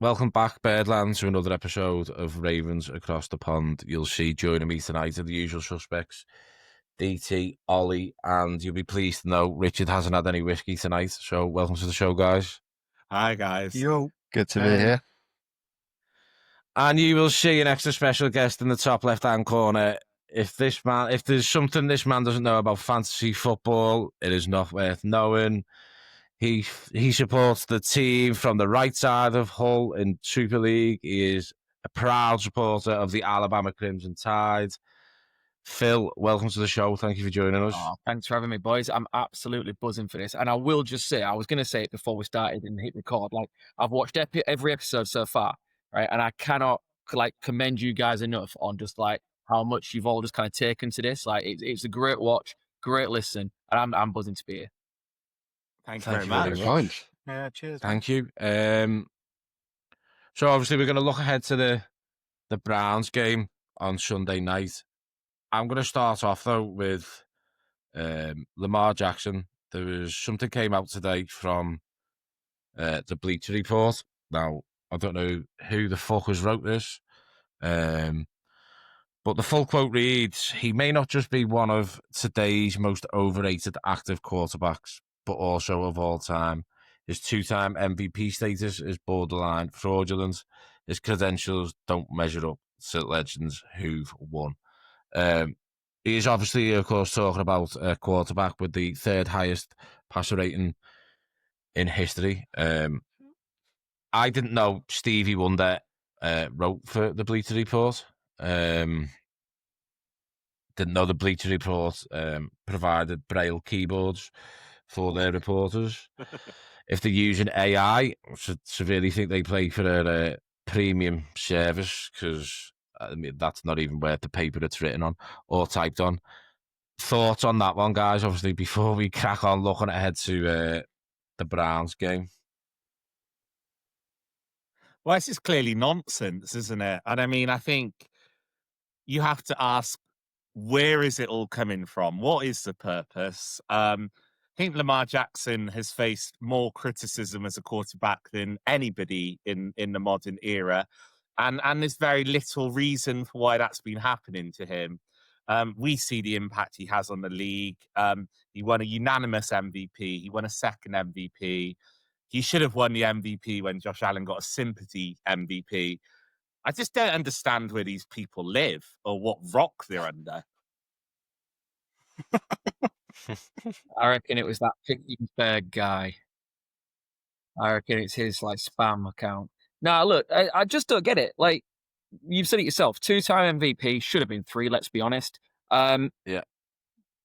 Welcome back, Birdland, to another episode of Ravens Across the Pond. You'll see joining me tonight are the usual suspects, DT, Ollie, and you'll be pleased to know Richard hasn't had any whiskey tonight. So welcome to the show, guys. Hi, guys. Yo. Good to be here. And you will see an extra special guest in the top left-hand corner. If there's something this man doesn't know about fantasy football, it is not worth knowing. He supports the team from the right side of Hull in Super League. He is a proud supporter of the Alabama Crimson Tide. Phil, welcome to the show. Thank you for joining us. Oh, thanks for having me, boys. I'm absolutely buzzing for this. And I will just say, I was going to say it before we started and hit record. Like, I've watched every episode so far, right? And I cannot commend you guys enough on just how much you've all just kind of taken to this. Like, it's a great watch, great listen, and I'm buzzing to be here. Thank you very much. Yeah, cheers. Thank you. So obviously we're going to look ahead to the Browns game on Sunday night. I'm going to start off though with Lamar Jackson. There was something came out today from the Bleacher Report. Now I don't know who the fuck has wrote this, but the full quote reads: "He may not just be one of today's most overrated active quarterbacks, but also of all time. His two-time MVP status is borderline fraudulent. His credentials don't measure up to legends who've won." He is obviously, of course, talking about a quarterback with the third highest passer rating in history. I didn't know Stevie Wonder wrote for the Bleacher Report. Didn't know the Bleacher Report provided Braille keyboards for their reporters. If they're using AI, I severely think they play for a premium service, because I mean, that's not even worth the paper it's written on or typed on. Thoughts on that one, guys, obviously, before we crack on looking ahead to the Browns game? Well, this is clearly nonsense, isn't it? And I mean, I think you have to ask, where is it all coming from? What is the purpose? I think Lamar Jackson has faced more criticism as a quarterback than anybody in the modern era. And there's very little reason for why that's been happening to him. We see the impact he has on the league. He won a unanimous MVP. He won a second MVP. He should have won the MVP when Josh Allen got a sympathy MVP. I just don't understand where these people live or what rock they're under. I reckon it was that Pittsburgh guy. I reckon it's his spam account. Now, look, I just don't get it. Like, you've said it yourself, two-time MVP, should have been 3, let's be honest. Yeah.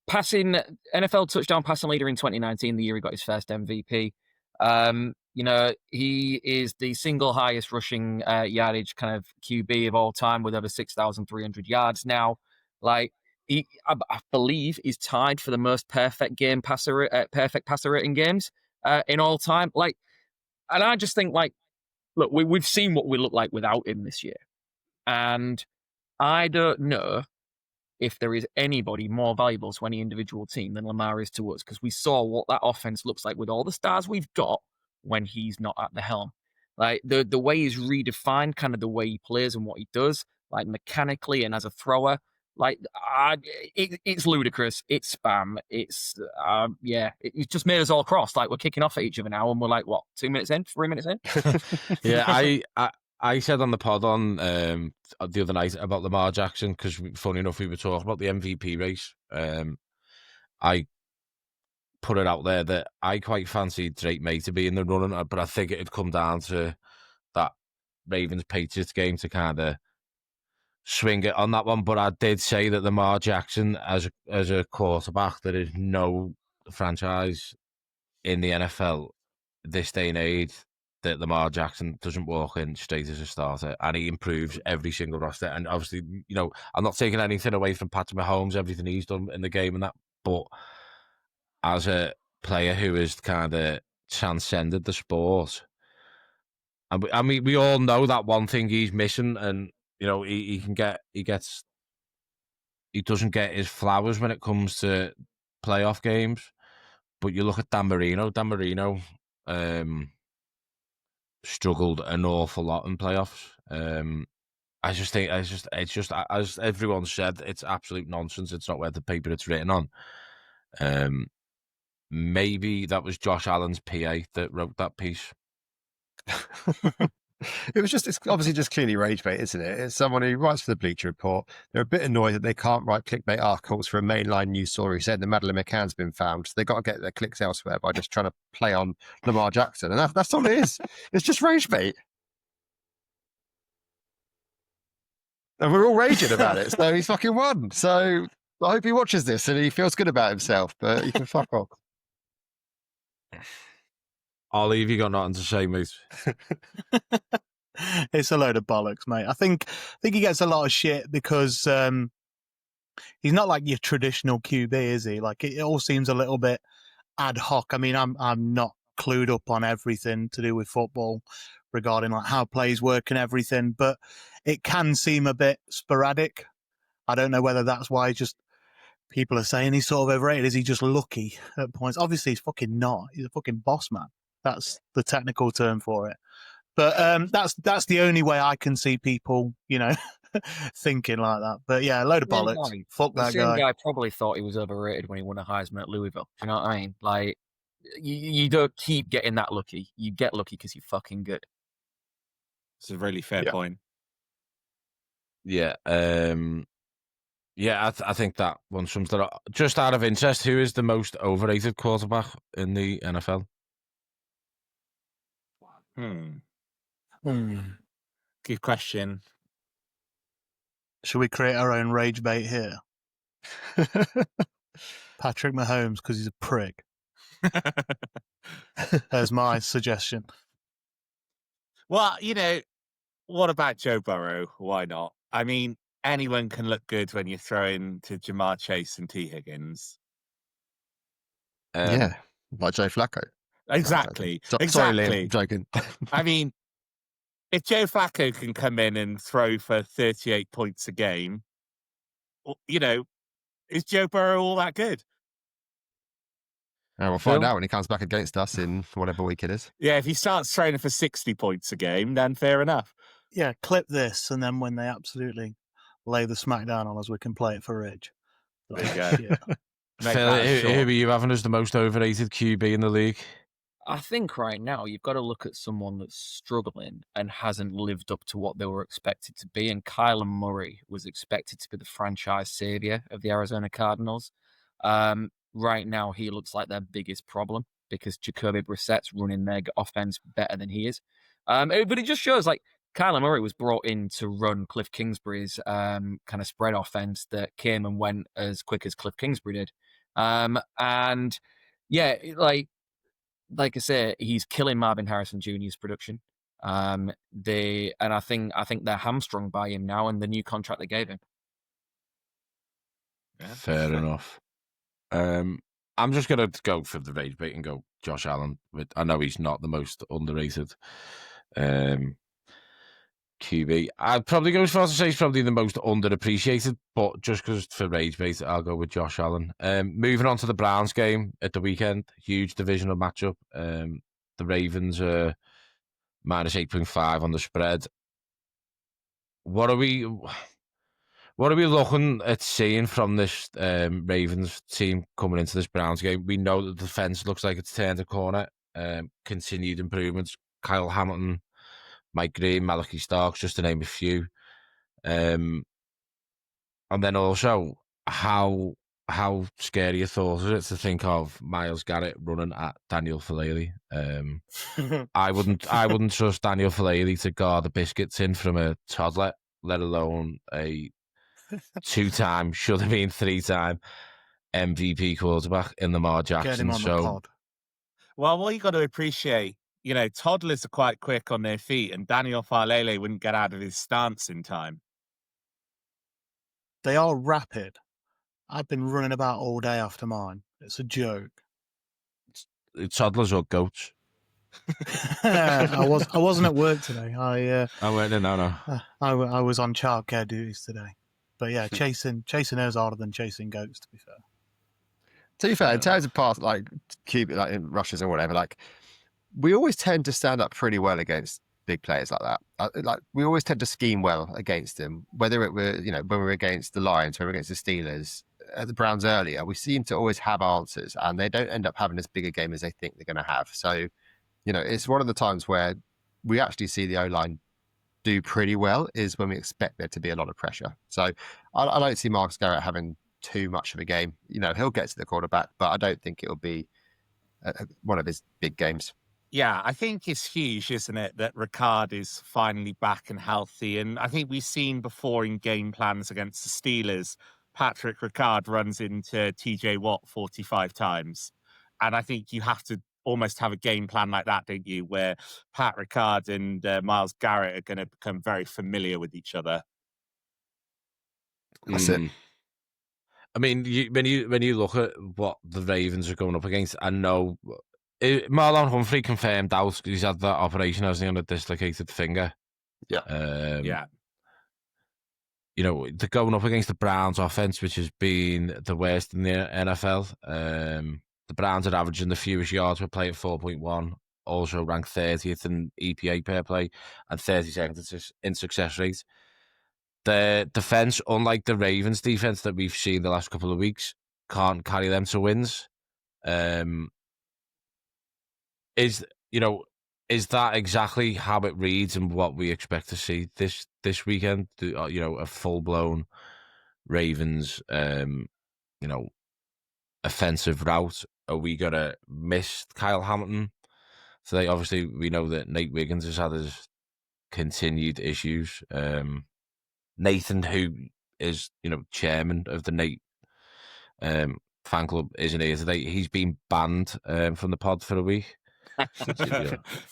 Passing NFL touchdown passing leader in 2019, the year he got his first MVP. He is the single highest rushing yardage kind of QB of all time with over 6,300 yards now. Like, I believe he's tied for the most perfect passer rating games in all time. Like, and I just think, look, we've seen what we look like without him this year. And I don't know if there is anybody more valuable to any individual team than Lamar is to us, because we saw what that offense looks like with all the stars we've got when he's not at the helm. Like, the way he's redefined kind of the way he plays and what he does, like mechanically and as a thrower, it's ludicrous. It's spam. It's it's just made us all cross. Like, we're kicking off at each other now, and we're like, what, 2 minutes in, 3 minutes in? Yeah, I said on the pod on the other night about Lamar Jackson, because funny enough, we were talking about the MVP race. I put it out there that I quite fancied Drake May to be in the running, but I think it'd come down to that Ravens-Patriots game to kind of swing it on that one. But I did say that Lamar Jackson, as a quarterback, there is no franchise in the NFL this day and age that Lamar Jackson doesn't walk in straight as a starter, and he improves every single roster. And obviously, I'm not taking anything away from Patrick Mahomes, everything he's done in the game and that, but as a player who has kind of transcended the sport, and we all know that one thing he's missing, and he doesn't get his flowers when it comes to playoff games. But you look at Dan Marino, struggled an awful lot in playoffs. I just think it's just as everyone said, it's absolute nonsense. It's not worth the paper it's written on. Maybe that was Josh Allen's PA that wrote that piece. It's obviously just clearly rage bait, isn't it? It's someone who writes for the Bleacher Report. They're a bit annoyed that they can't write clickbait articles for a mainline news story saying that Madeleine McCann's been found. So they've got to get their clicks elsewhere by just trying to play on Lamar Jackson. And that's all it is. It's just rage bait. And we're all raging about it. So he's fucking won. So I hope he watches this and he feels good about himself, but he can fuck off. Ollie, have you got nothing to say, mate? It's a load of bollocks, mate. I think he gets a lot of shit because he's not like your traditional QB, is he? Like it all seems a little bit ad hoc. I mean, I'm not clued up on everything to do with football regarding like how plays work and everything, but it can seem a bit sporadic. I don't know whether that's why just people are saying he's sort of overrated. Is he just lucky at points? Obviously, he's fucking not. He's a fucking boss man. That's the technical term for it. But that's the only way I can see people, thinking like that. But yeah, a load of bollocks. Fuck The that same guy. guy probably thought he was overrated when he won a Heisman at Louisville. Do you know what I mean? Like, you don't keep getting that lucky. You get lucky because you're fucking good. It's a really fair point. Yeah. Yeah, I think that one sums that up. Just out of interest, who is the most overrated quarterback in the NFL? Good question. Should we create our own rage bait here? Patrick Mahomes, because he's a prick. There's my suggestion. Well, what about Joe Burrow? Why not? I mean, anyone can look good when you throw in to Jamar Chase and T. Higgins. Yeah, like Joe Flacco. Exactly. Sorry, Liam, I'm joking. I mean, if Joe Flacco can come in and throw for 38 points a game, is Joe Burrow all that good? We'll find out when he comes back against us in whatever week it is. Yeah, if he starts throwing for 60 points a game, then fair enough. Yeah, clip this, and then when they absolutely lay the smack down on us, we can play it for Ridge. There you go. Yeah. Phil, who are you having as the most overrated QB in the league? I think right now you've got to look at someone that's struggling and hasn't lived up to what they were expected to be. And Kyler Murray was expected to be the franchise savior of the Arizona Cardinals. Right now, he looks like their biggest problem because Jacoby Brissett's running their offense better than he is. But it just shows like Kyler Murray was brought in to run Cliff Kingsbury's kind of spread offense that came and went as quick as Cliff Kingsbury did. And yeah, like I say, he's killing Marvin Harrison Jr.'s production. I think they're hamstrung by him now and the new contract they gave him. Yeah, Fair enough. I'm just gonna go for the rage bait and go Josh Allen. But I know he's not the most underrated QB. I'd probably go as far as to say he's probably the most underappreciated, but just because for rage bait, I'll go with Josh Allen. Moving on to the Browns game at the weekend, huge divisional matchup. The Ravens are minus 8.5 on the spread. What are we looking at seeing from this Ravens team coming into this Browns game? We know that the defense looks like it's turned a corner. Continued improvements. Kyle Hamilton, Mike Green, Malachi Starks, just to name a few. And then also, how scary a thought is it to think of Myles Garrett running at Daniel Falele? I wouldn't trust Daniel Falele to guard the biscuits in from a toddler, let alone a 2-time, should have been 3-time MVP quarterback in Lamar Jackson. Get him on the pod. Well, what you got to appreciate, toddlers are quite quick on their feet, and Daniel Falele wouldn't get out of his stance in time. They are rapid. I've been running about all day after mine. It's a joke. Toddlers or goats? I wasn't at work today. I was on childcare duties today. But yeah, chasing is harder than chasing goats, to be fair. To be fair, in terms of past, like QB, like in rushes or whatever, like we always tend to stand up pretty well against big players like that. Like we always tend to scheme well against them, whether it were, you know, when we were against the Lions, when we were against the Steelers, the Browns earlier, we seem to always have answers, and they don't end up having as big a game as they think they're going to have. So, you know, it's one of the times where we actually see the O-line do pretty well is when we expect there to be a lot of pressure. So I don't see Marcus Garrett having too much of a game. You know, he'll get to the quarterback, but I don't think it'll be one of his big games. Yeah, I think it's huge, isn't it, that Ricard is finally back and healthy. And I think we've seen before in game plans against the Steelers, Patrick Ricard runs into TJ Watt 45 times. And I think you have to almost have a game plan like that, don't you, where Pat Ricard and Myles Garrett are going to become very familiar with each other. That's it. I mean, when you look at what the Ravens are going up against, I know Marlon Humphrey confirmed out he's had that operation, hasn't he, on a dislocated finger. Yeah. Yeah. You know, they're going up against the Browns offense, which has been the worst in the NFL. The Browns are averaging the fewest yards per play at 4.1, also ranked 30th in EPA per play and 32nd in success rate. The defense, unlike the Ravens defense that we've seen the last couple of weeks, can't carry them to wins. Is that exactly how it reads and what we expect to see this weekend? You know, a full blown Ravens, offensive route. Are we gonna miss Kyle Hamilton today? Obviously, we know that Nate Wiggins has had his continued issues. Nathan, who is chairman of the Nate fan club, isn't here today. He's been banned from the pod for a week.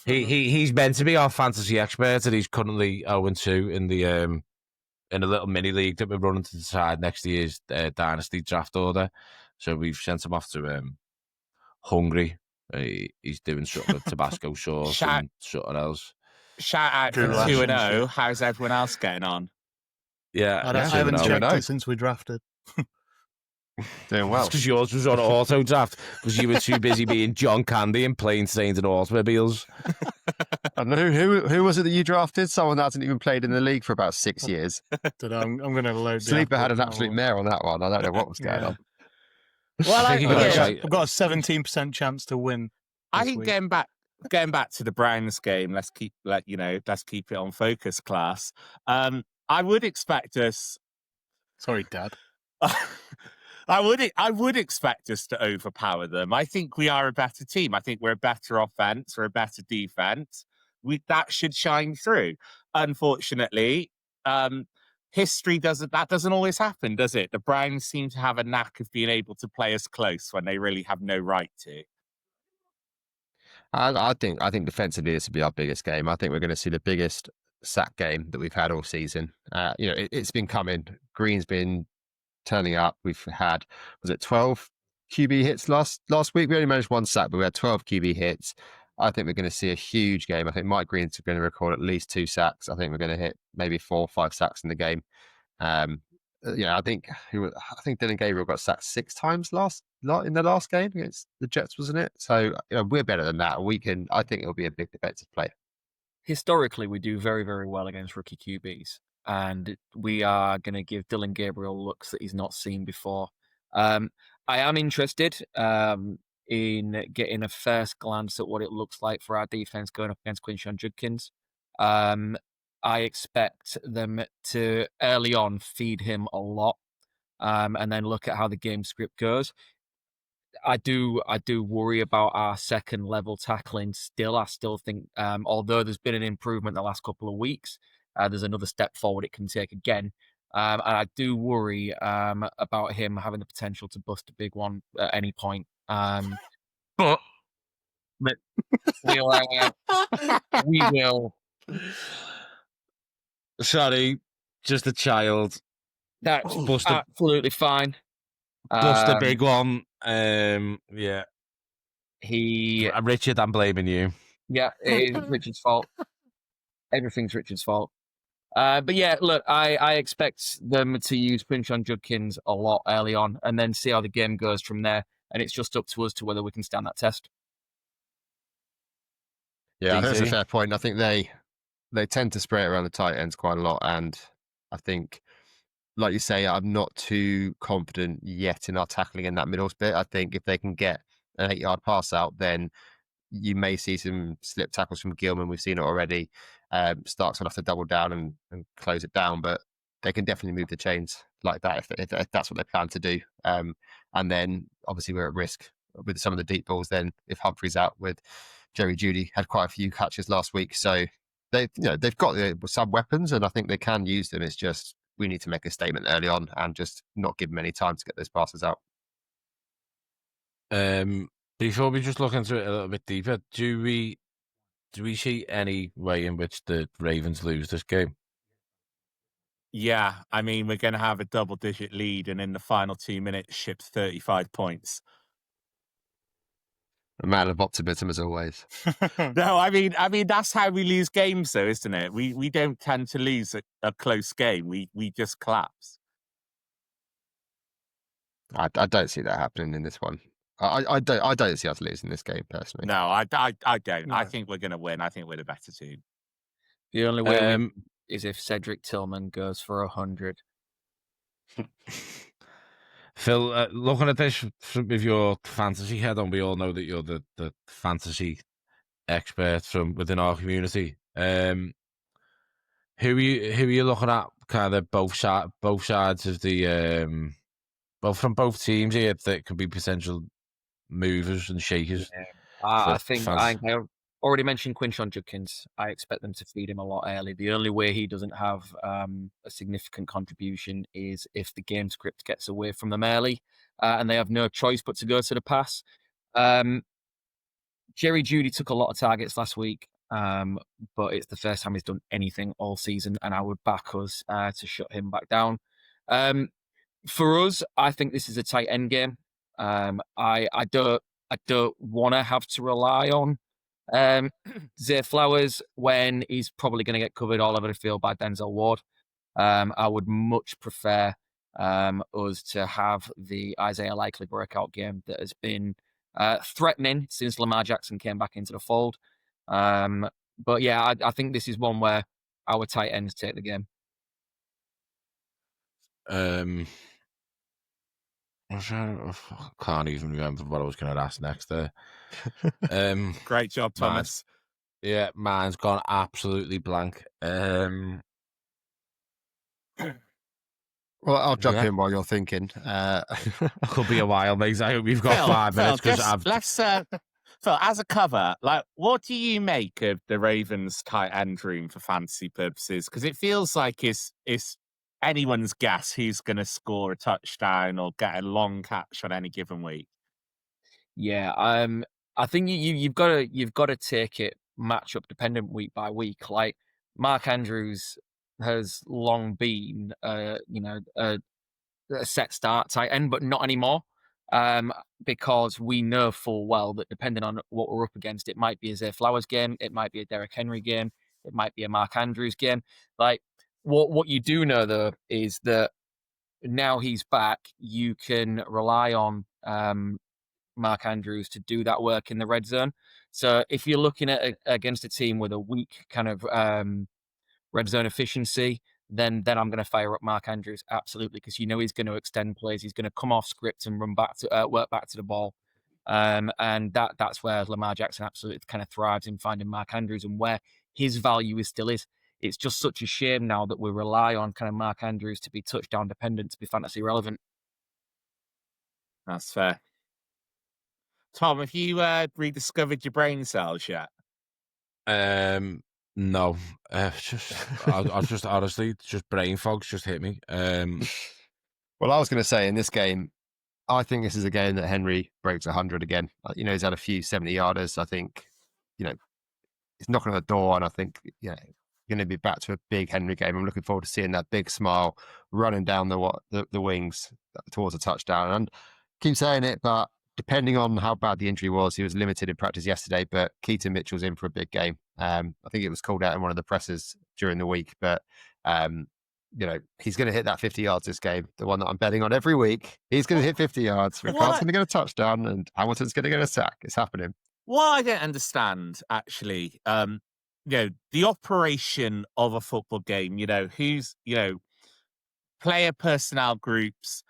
He's meant to be our fantasy expert, and he's currently 0-2 in the in a little mini league that we're running to decide next year's dynasty draft order. So we've sent him off to Hungary. He's doing something with Tabasco sauce and something else. Shout out for 2-0. How's everyone else getting on? Yeah, I haven't checked it since we drafted. Doing well. Because yours was on auto draft because you were too busy being John Candy and playing Saints and automobiles. And who was it that you drafted? Someone that hasn't even played in the league for about 6 years. I'm going to load. Sleeper had an absolute mare on that one. I don't know what was going on. Well, I've got a 17% chance to win. I think getting back to the Browns game, let's keep it on focus, class. I would expect us. Sorry, Dad. I would expect us to overpower them. I think we are a better team. I think we're a better offense. We're a better defense. That should shine through. Unfortunately, history doesn't always happen, does it? The Browns seem to have a knack of being able to play us close when they really have no right to. I think defensively this will be our biggest game. I think we're going to see the biggest sack game that we've had all season. It's been coming. Green's been turning up. We've had, was it 12 QB hits last week? We only managed one sack, but we had 12 QB hits. I think we're going to see a huge game. I think Mike Green's going to record at least 2 sacks. I think we're going to hit maybe 4 or 5 sacks in the game. I think Dylan Gabriel got sacked 6 times in the last game against the Jets, wasn't it? So we're better than that. I think it'll be a big defensive play. Historically, we do very, very well against rookie QBs, and we are going to give Dylan Gabriel looks that he's not seen before. I am interested in getting a first glance at what it looks like for our defense going up against Quinshon Judkins. I expect them to early on feed him a lot, and then look at how the game script goes. I do worry about our second level tackling still. I still think, although there's been an improvement the last couple of weeks, there's another step forward it can take again. And I do worry about him having the potential to bust a big one at any point. But we will. Sorry, just a child. That's absolutely fine. Bust a big one. Yeah. Richard, I'm blaming you. Yeah, it is Richard's fault. Everything's Richard's fault. But yeah, look, I expect them to use Quinshon Judkins a lot early on and then see how the game goes from there. And it's just up to us to whether we can stand that test. Yeah, I think that's a DT? fair point. I think they tend to spray it around the tight ends quite a lot, and I think, like you say, I'm not too confident yet in our tackling in that middle bit. I think if they can get an 8-yard pass out, then you may see some slip tackles from Gilman. We've seen it already. Starks will have to double down and close it down, but they can definitely move the chains like that if that's what they plan to do. And then obviously we're at risk with some of the deep balls. Then if Humphrey's out, with Jerry Jeudy had quite a few catches last week, so they've got some weapons, and I think they can use them. It's just we need to make a statement early on and just not give them any time to get those passes out. Before we just look into it a little bit deeper, do we see any way in which the Ravens lose this game? Yeah, I mean, we're going to have a double-digit lead, and in the final 2 minutes, ship 35 points. A man of optimism as always. No, I mean that's how we lose games, though, isn't it? We don't tend to lose a close game. We just collapse. I don't see that happening in this one. I don't see us losing this game personally. No, I don't. No. I think we're going to win. I think we're the better team. The only way we win is if Cedric Tillman goes for 100. Phil, looking at this with your fantasy head on, we all know that you're the fantasy expert from within our community. Who are you looking at? Kind of both sides of the from both teams here that could be potential movers and shakers. I think I already mentioned Quinshon Judkins. I expect them to feed him a lot early. The only way he doesn't have a significant contribution is if the game script gets away from them early and they have no choice but to go to the pass. Jerry Jeudy took a lot of targets last week, but it's the first time he's done anything all season, and I would back us to shut him back down. For us, I think this is a tight end game. I don't want to have to rely on Zay Flowers when he's probably going to get covered all over the field by Denzel Ward. I would much prefer us to have the Isaiah Likely breakout game that has been threatening since Lamar Jackson came back into the fold. But yeah, I think this is one where our tight ends take the game. I can't even remember what I was going to ask next there. Great job, Thomas. Mine's gone absolutely blank. Well, I'll jump in while you're thinking. Could be a while, mate. I hope we've got 5 minutes because let's Phil, as a cover, like, what do you make of the Ravens tight end room for fantasy purposes? Because it feels like it's anyone's guess who's going to score a touchdown or get a long catch on any given week. Yeah, I think you've got to take it matchup dependent week by week. Like Mark Andrews has long been, a set start tight end, but not anymore. Because we know full well that depending on what we're up against, it might be a Zay Flowers game, it might be a Derrick Henry game, it might be a Mark Andrews game. Like what you do know though is that now he's back, you can rely on Mark Andrews to do that work in the red zone. So if you're looking at against a team with a weak kind of red zone efficiency, then I'm going to fire up Mark Andrews absolutely, because he's going to extend plays, he's going to come off script and run back to work back to the ball, and that's where Lamar Jackson absolutely kind of thrives in finding Mark Andrews and where his value still is. It's just such a shame now that we rely on kind of Mark Andrews to be touchdown dependent to be fantasy relevant. That's fair. Tom, have you rediscovered your brain cells yet? No, I just honestly, just brain fog's just hit me. Well, I was going to say in this game, I think this is a game that Henry breaks 100 again. He's had a few 70-yarders. I think, he's knocking on the door, and I think, going to be back to a big Henry game. I'm looking forward to seeing that big smile running down the wings towards a touchdown. And keep saying it, but depending on how bad the injury was, he was limited in practice yesterday, but Keaton Mitchell's in for a big game. I think it was called out in one of the pressers during the week, but he's going to hit that 50 yards this game, the one that I'm betting on every week. He's going to hit 50 yards. Ricardo's going to get a touchdown, and Hamilton's going to get a sack. It's happening. What I don't understand, actually, the operation of a football game, who's, player personnel groups,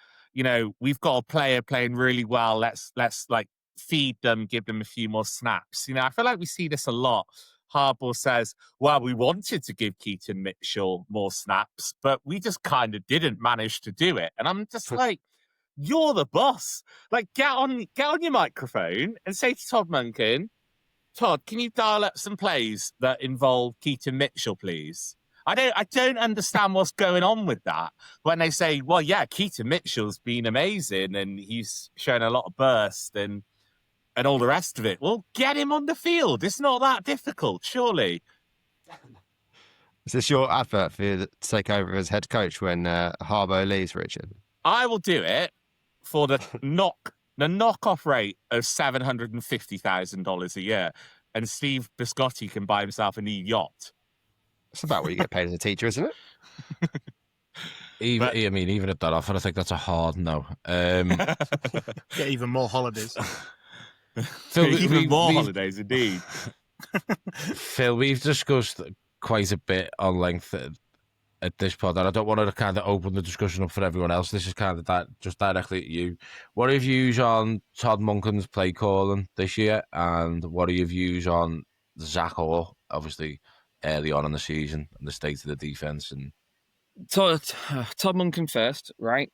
we've got a player playing really well. Let's like feed them, give them a few more snaps. I feel like we see this a lot. Harbaugh says, well, we wanted to give Keaton Mitchell more snaps, but we just kind of didn't manage to do it. And I'm just like, you're the boss. Like, get on your microphone and say to Todd Monken, Todd, can you dial up some plays that involve Keaton Mitchell, please? I don't understand what's going on with that. When they say, well, yeah, Keaton Mitchell's been amazing and he's shown a lot of burst and all the rest of it. Well, get him on the field. It's not that difficult, surely. Is this your advert for you to take over as head coach when Harbaugh leaves, Richard? I will do it for the knockoff rate of $750,000 a year, and Steve Biscotti can buy himself a new yacht. It's about what you get paid as a teacher, isn't it? Even at that offer, I think that's a hard no. Get even more holidays. Phil, even more holidays, indeed. Phil, we've discussed quite a bit on length at this pod, and I don't want to kind of open the discussion up for everyone else. This is kind of just directly at you. What are your views on Todd Monken's play calling this year, and what are your views on Zach Orr, obviously early on in the season, and the state of the defense? And Todd Monken first, right?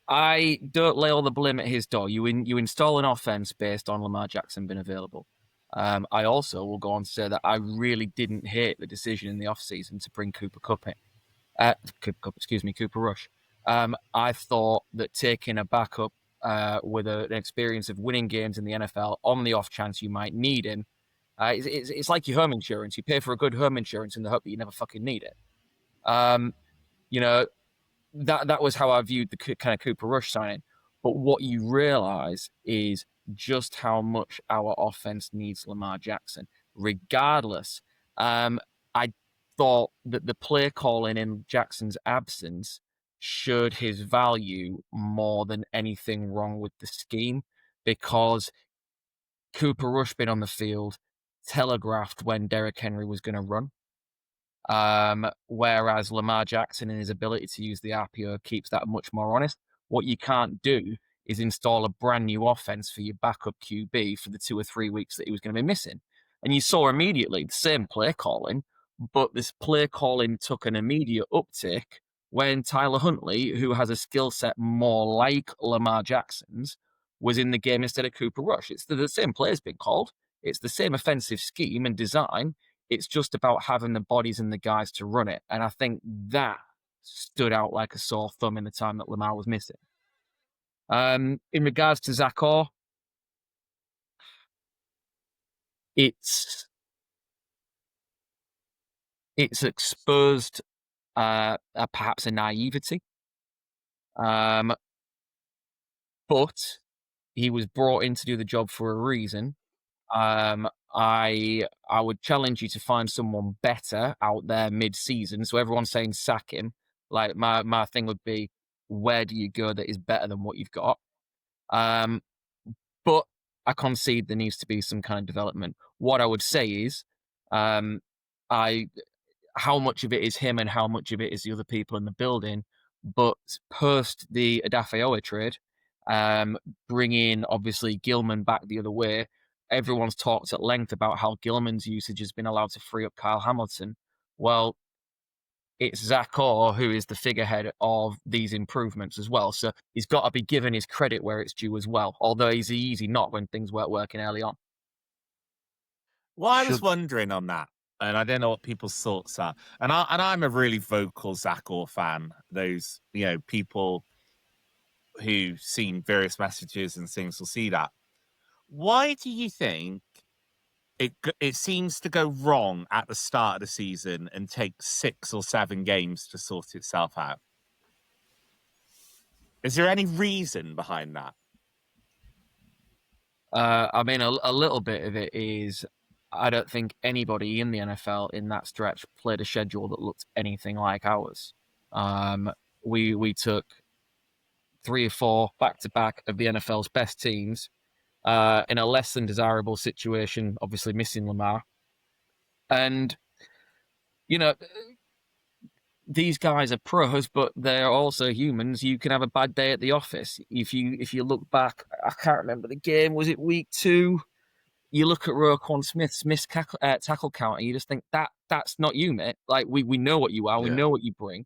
I don't lay all the blame at his door. You install an offense based on Lamar Jackson being available. I also will go on to say that I really didn't hate the decision in the offseason to bring Cooper Rush. I thought that taking a backup with an experience of winning games in the NFL on the off chance you might need him, it's like your home insurance. You pay for a good home insurance in the hope that you never fucking need it. That was how I viewed the kind of Cooper Rush signing. But what you realize is just how much our offense needs Lamar Jackson. Regardless, I thought that the play calling in Jackson's absence showed his value more than anything wrong with the scheme, because Cooper Rush being on the field telegraphed when Derrick Henry was going to run. Whereas Lamar Jackson and his ability to use the RPO keeps that much more honest. What you can't do is install a brand new offense for your backup QB for the 2 or 3 weeks that he was going to be missing. And you saw immediately the same play calling, but this play calling took an immediate uptick when Tyler Huntley, who has a skill set more like Lamar Jackson's, was in the game instead of Cooper Rush. It's the same plays being called. It's the same offensive scheme and design. It's just about having the bodies and the guys to run it. And I think that stood out like a sore thumb in the time that Lamar was missing. In regards to Zach Orr, it's exposed perhaps a naivety. But he was brought in to do the job for a reason. I would challenge you to find someone better out there mid-season. So everyone's saying sack him. Like my thing would be, where do you go that is better than what you've got? But I concede there needs to be some kind of development. What I would say is, how much of it is him and how much of it is the other people in the building. But post the Adafeowa trade, bringing obviously Gilman back the other way, everyone's talked at length about how Gilman's usage has been allowed to free up Kyle Hamilton. Well, it's Zach Orr who is the figurehead of these improvements as well. So he's got to be given his credit where it's due as well, although he's easy not when things weren't working early on. Well, I was wondering on that, and I don't know what people's thoughts are. And I'm a really vocal Zach Orr fan. Those, people who've seen various messages and things will see that. Why do you think it seems to go wrong at the start of the season and take 6 or 7 games to sort itself out? Is there any reason behind that? I mean, a little bit of it is, I don't think anybody in the NFL in that stretch played a schedule that looked anything like ours. We took 3 or 4 back-to-back of the NFL's best teams in a less than desirable situation, obviously missing Lamar. And, you know, these guys are pros, but they're also humans. You can have a bad day at the office. If you look back, I can't remember the game. Was it week 2? You look at Roquan Smith's missed tackle count, and you just think that's not you, mate. Like we know what you are, we know what you bring.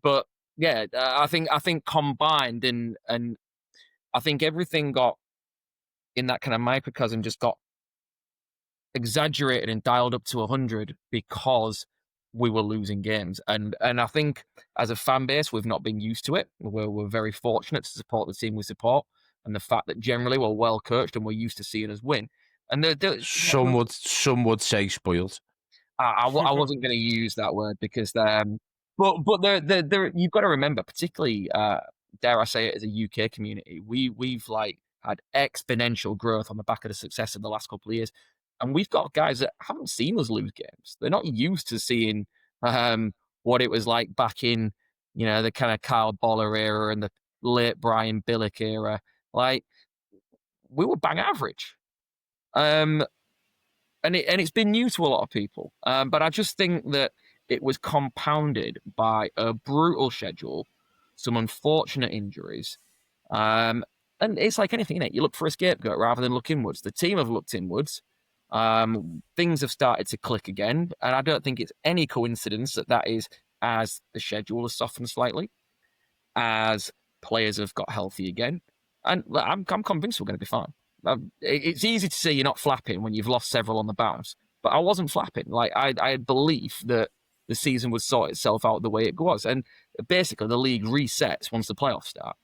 But yeah, I think combined and I think everything got in that kind of microcosm just got exaggerated and dialed up to 100 because we were losing games. And I think as a fan base, we've not been used to it. We're very fortunate to support the team we support, and the fact that generally we're well coached and we're used to seeing us win. And some would say spoiled. I wasn't going to use that word because but they're you've got to remember, particularly dare I say it, as a UK community, we've like had exponential growth on the back of the success of the last couple of years, and we've got guys that haven't seen us lose games. They're not used to seeing what it was like back in the kind of Kyle Boller era and the late Brian Billick era. Like we were bang average. And it's been new to a lot of people. But I just think that it was compounded by a brutal schedule, some unfortunate injuries. And it's like anything, innit? You look for a scapegoat rather than look inwards. The team have looked inwards. Things have started to click again. And I don't think it's any coincidence that is as the schedule has softened slightly, as players have got healthy again. And I'm convinced we're going to be fine. It's easy to say you're not flapping when you've lost several on the bounce, but I wasn't flapping. Like I had belief that the season would sort itself out the way it was, and basically the league resets once the playoffs start.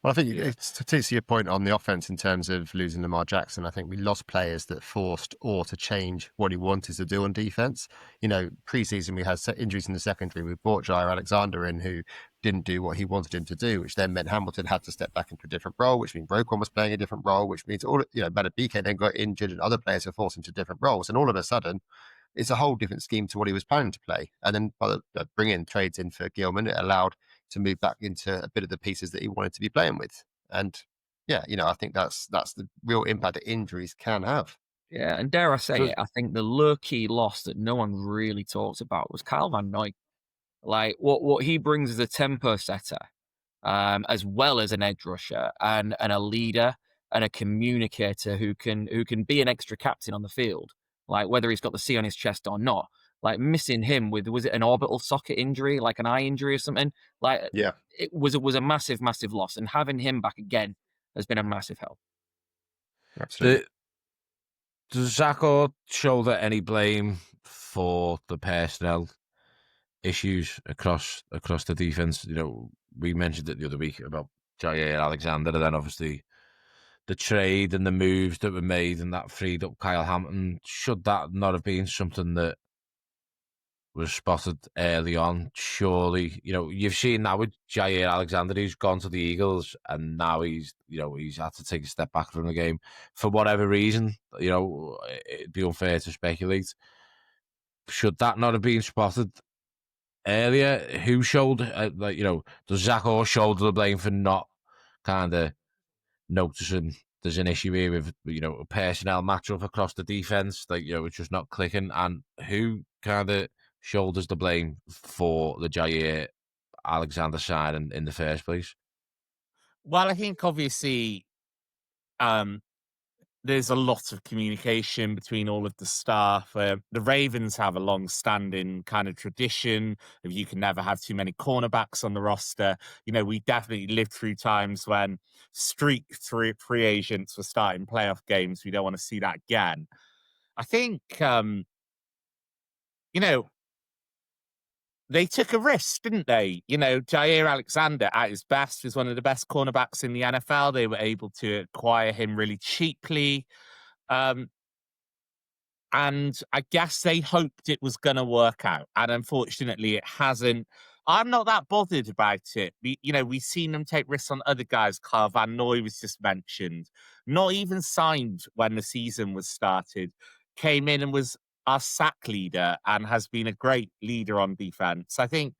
Well, I think it's to your point on the offense in terms of losing Lamar Jackson. I think we lost players that forced Orr to change what he wanted to do on defense. Preseason we had injuries in the secondary. We brought Jair Alexander in, who didn't do what he wanted him to do, which then meant Hamilton had to step back into a different role, which means Roquan was playing a different role, which means BK then got injured and other players were forced into different roles. And all of a sudden, it's a whole different scheme to what he was planning to play. And then by bringing trades in for Gilman, it allowed to move back into a bit of the pieces that he wanted to be playing with. And I think that's the real impact that injuries can have. Yeah, and dare I say it, I think the low-key loss that no one really talks about was Kyle Van Noy. Like what he brings as a tempo setter, as well as an edge rusher and a leader and a communicator who can be an extra captain on the field. Like whether he's got the C on his chest or not. Like missing him was it an orbital socket injury, like an eye injury or something? Like it was a massive, massive loss, and having him back again has been a massive help. Absolutely. Does Zach Orr shoulder any blame for the personnel issues across the defense? We mentioned it the other week about Jair Alexander, and then obviously the trade and the moves that were made, and that freed up Kyle Hamilton. Should that not have been something that was spotted early on? Surely, you've seen that with Jair Alexander, who's gone to the Eagles, and now he's had to take a step back from the game for whatever reason. It'd be unfair to speculate. Should that not have been spotted earlier? Who shouldered, does Zach Orr shoulder the blame for not kind of noticing there's an issue here with a personnel matchup across the defense, it's just not clicking? And who kind of shoulders the blame for the Jair Alexander signing in the first place? Well, I think obviously there's a lot of communication between all of the staff. The Ravens have a long-standing kind of tradition of you can never have too many cornerbacks on the roster. We definitely lived through times when streak free agents were starting playoff games. We don't want to see that again. I think, they took a risk, didn't they? Jair Alexander at his best was one of the best cornerbacks in the NFL. They were able to acquire him really cheaply. And I guess they hoped it was going to work out. And unfortunately, it hasn't. I'm not that bothered about it. We've seen them take risks on other guys. Kyle Van Noy was just mentioned. Not even signed when the season was started. Came in and was our sack leader and has been a great leader on defense. I think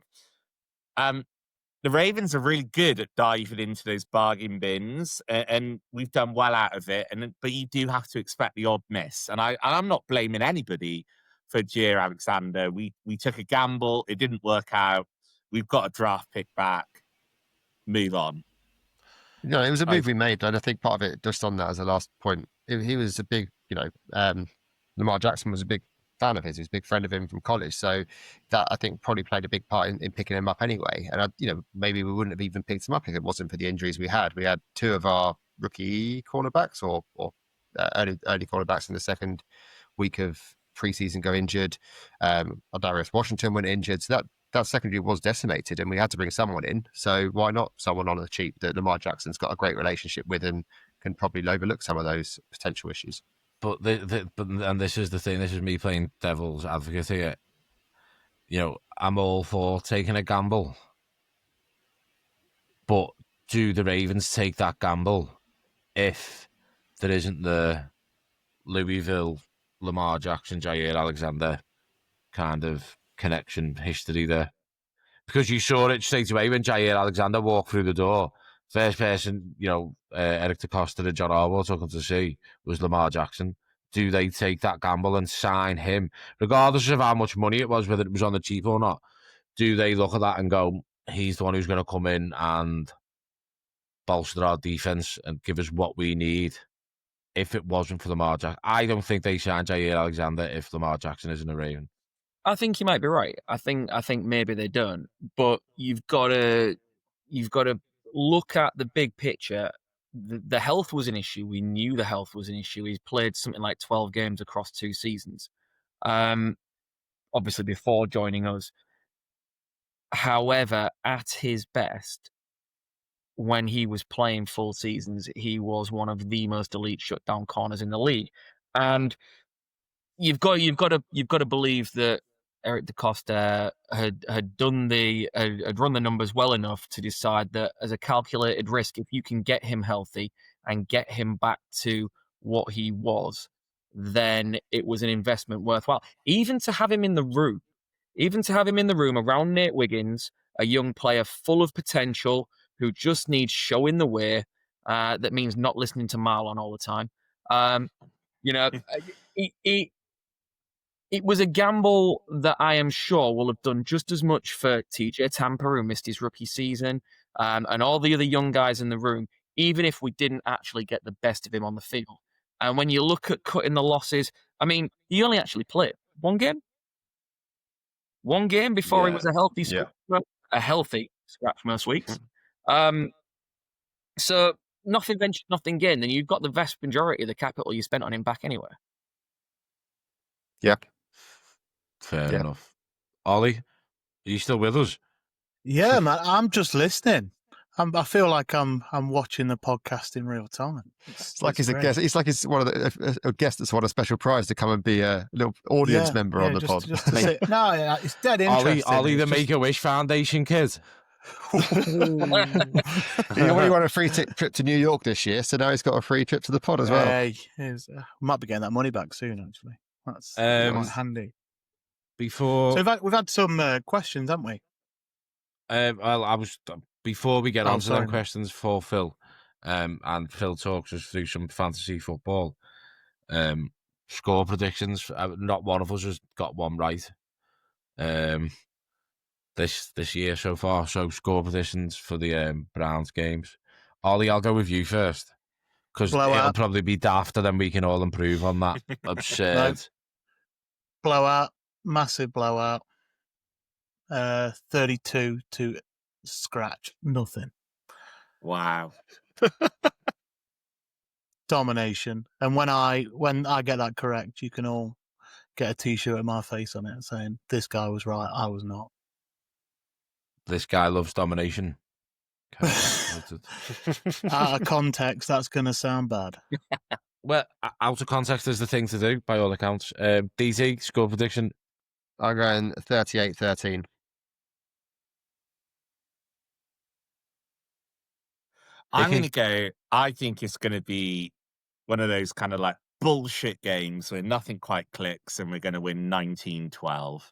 the Ravens are really good at diving into those bargain bins, and we've done well out of it. But you do have to expect the odd miss, and I'm not blaming anybody for Jair Alexander. We took a gamble, it didn't work out. We've got a draft pick back. Move on. No, it was a move we made, and I think part of it, just on that as a last point, he was a big, Lamar Jackson was a big fan of his. He was a big friend of him from college, so that I think probably played a big part in picking him up anyway. And maybe we wouldn't have even picked him up if it wasn't for the injuries we had. We had two of our rookie cornerbacks or early cornerbacks in the second week of preseason go injured. Darius Washington went injured, so that secondary was decimated, and we had to bring someone in. So why not someone on the cheap that Lamar Jackson's got a great relationship with and can probably overlook some of those potential issues? But and this is the thing. This is me playing devil's advocate here. I'm all for taking a gamble, but do the Ravens take that gamble if there isn't the Louisville, Lamar Jackson, Jair Alexander kind of connection history there? Because you saw it straight away when Jair Alexander walked through the door. First person, Eric DeCosta and John Harbaugh took him to see was Lamar Jackson. Do they take that gamble and sign him, regardless of how much money it was, whether it was on the cheap or not? Do they look at that and go, he's the one who's going to come in and bolster our defense and give us what we need? If it wasn't for Lamar Jackson, I don't think they sign Jair Alexander if Lamar Jackson isn't a Raven. I think you might be right. I think maybe they don't, but you've got to look at the big picture. The health was an issue. We knew the health was an issue. He's played something like 12 games across 2 seasons, obviously before joining us. However, at his best, when he was playing full seasons, he was one of the most elite shutdown corners in the league, and you've got to believe that Eric DeCosta had run the numbers well enough to decide that as a calculated risk, if you can get him healthy and get him back to what he was, then it was an investment worthwhile. Even to have him in the room around Nate Wiggins, a young player full of potential who just needs showing the way. That means not listening to Marlon all the time. It was a gamble that I am sure will have done just as much for TJ Tampa, who missed his rookie season, and all the other young guys in the room, even if we didn't actually get the best of him on the field. And when you look at cutting the losses, I mean, he only actually played one game before he was a healthy scratch most weeks. So nothing ventured, nothing gained, and you've got the vast majority of the capital you spent on him back anyway. Yeah. Fair enough. Ollie, are you still with us? Yeah, man. I'm just listening. I feel like I'm watching the podcast in real time. It's like he's a guest. It's like he's one of a guest that's won a special prize to come and be a little audience member on the pod. Just to sit. No, it's dead interesting. Ollie, the Make-A-Wish Foundation kid. He already won a free trip to New York this year, so now he's got a free trip to the pod as well. We might be getting that money back soon, actually. That's quite handy. So we've had some questions, haven't we? Before we get on to them questions for Phil, and Phil talks us through some fantasy football score predictions. Not one of us has got one right this year so far. So score predictions for the Browns games. Ollie, I'll go with you first because it'll probably be daft, and then we can all improve on that. Absurd. Blowout, massive blowout. 32 to scratch, nothing. Wow. Domination. And when I get that correct, you can all get a t-shirt with my face on it saying, this guy was right, I was not. This guy loves domination. Out of context, that's going to sound bad. Well, out of context is the thing to do, by all accounts. DZ, score prediction. I'm going 38-13. I'm going to go, I think it's going to be one of those kind of like bullshit games where nothing quite clicks and we're going to win 19-12.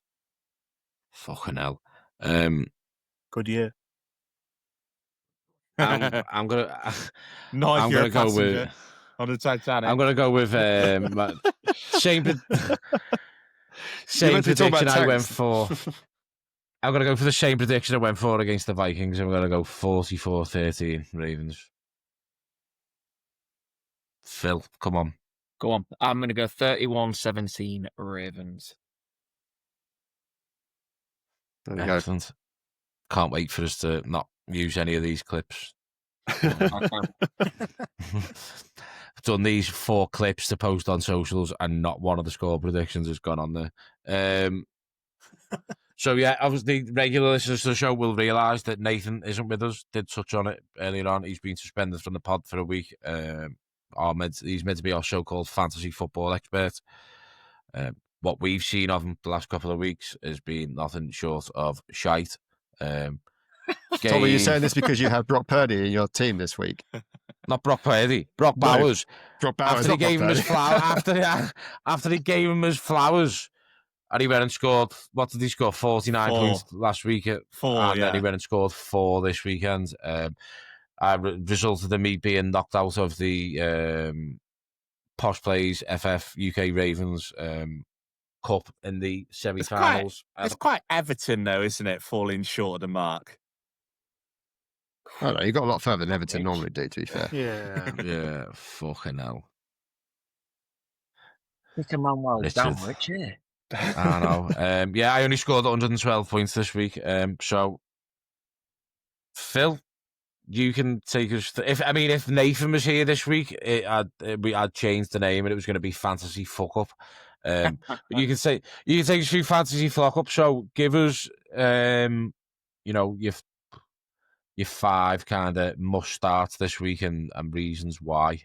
Fucking hell. Good year. I'm gonna Not if I'm you're gonna a go passenger with on the Titanic. I'm gonna go with same You're same meant to be talking prediction about I went tanks. for. I'm going to go for the same prediction I went for against the Vikings. I'm going to go 44-13 Ravens. Phil, come on. Go on. I'm going to go 31-17 Ravens. There you go. Excellent. Can't wait for us to not use any of these clips. I've done these 4 clips to post on socials, and not one of the score predictions has gone on there. So, yeah, obviously, regular listeners to the show will realise that Nathan isn't with us. Did touch on it earlier on. He's been suspended from the pod for a week. He's meant to be our so-called fantasy football expert. What we've seen of him the last couple of weeks has been nothing short of shite. Tom, are you saying this because you have Brock Purdy in your team this week? Not Brock Purdy, Brock No, Bowers. Brock Bowers, After he not Brock gave him his Purdy. after he gave him his flowers, and he went and scored. What did he score? 49 4. points last week. 4, and then he yeah. went and scored 4 this weekend. Resulted in me being knocked out of the PoshPlaysFF UK Ravens Cup in the semi-finals. It's quite Everton, though, isn't it? Falling short of the mark. Oh, no, you got a lot further than Everton normally do, to be fair. Yeah. Yeah, fucking hell. Pick a man well Richard. down, Richard. I know. Yeah, I only scored 112 points this week. So, Phil, you can take us. If Nathan was here this week, I'd change the name and it was going to be Fantasy Fuck Up. But you can take us through Fantasy Fuck Up. So, give us, your 5 kind of must starts this week and reasons why.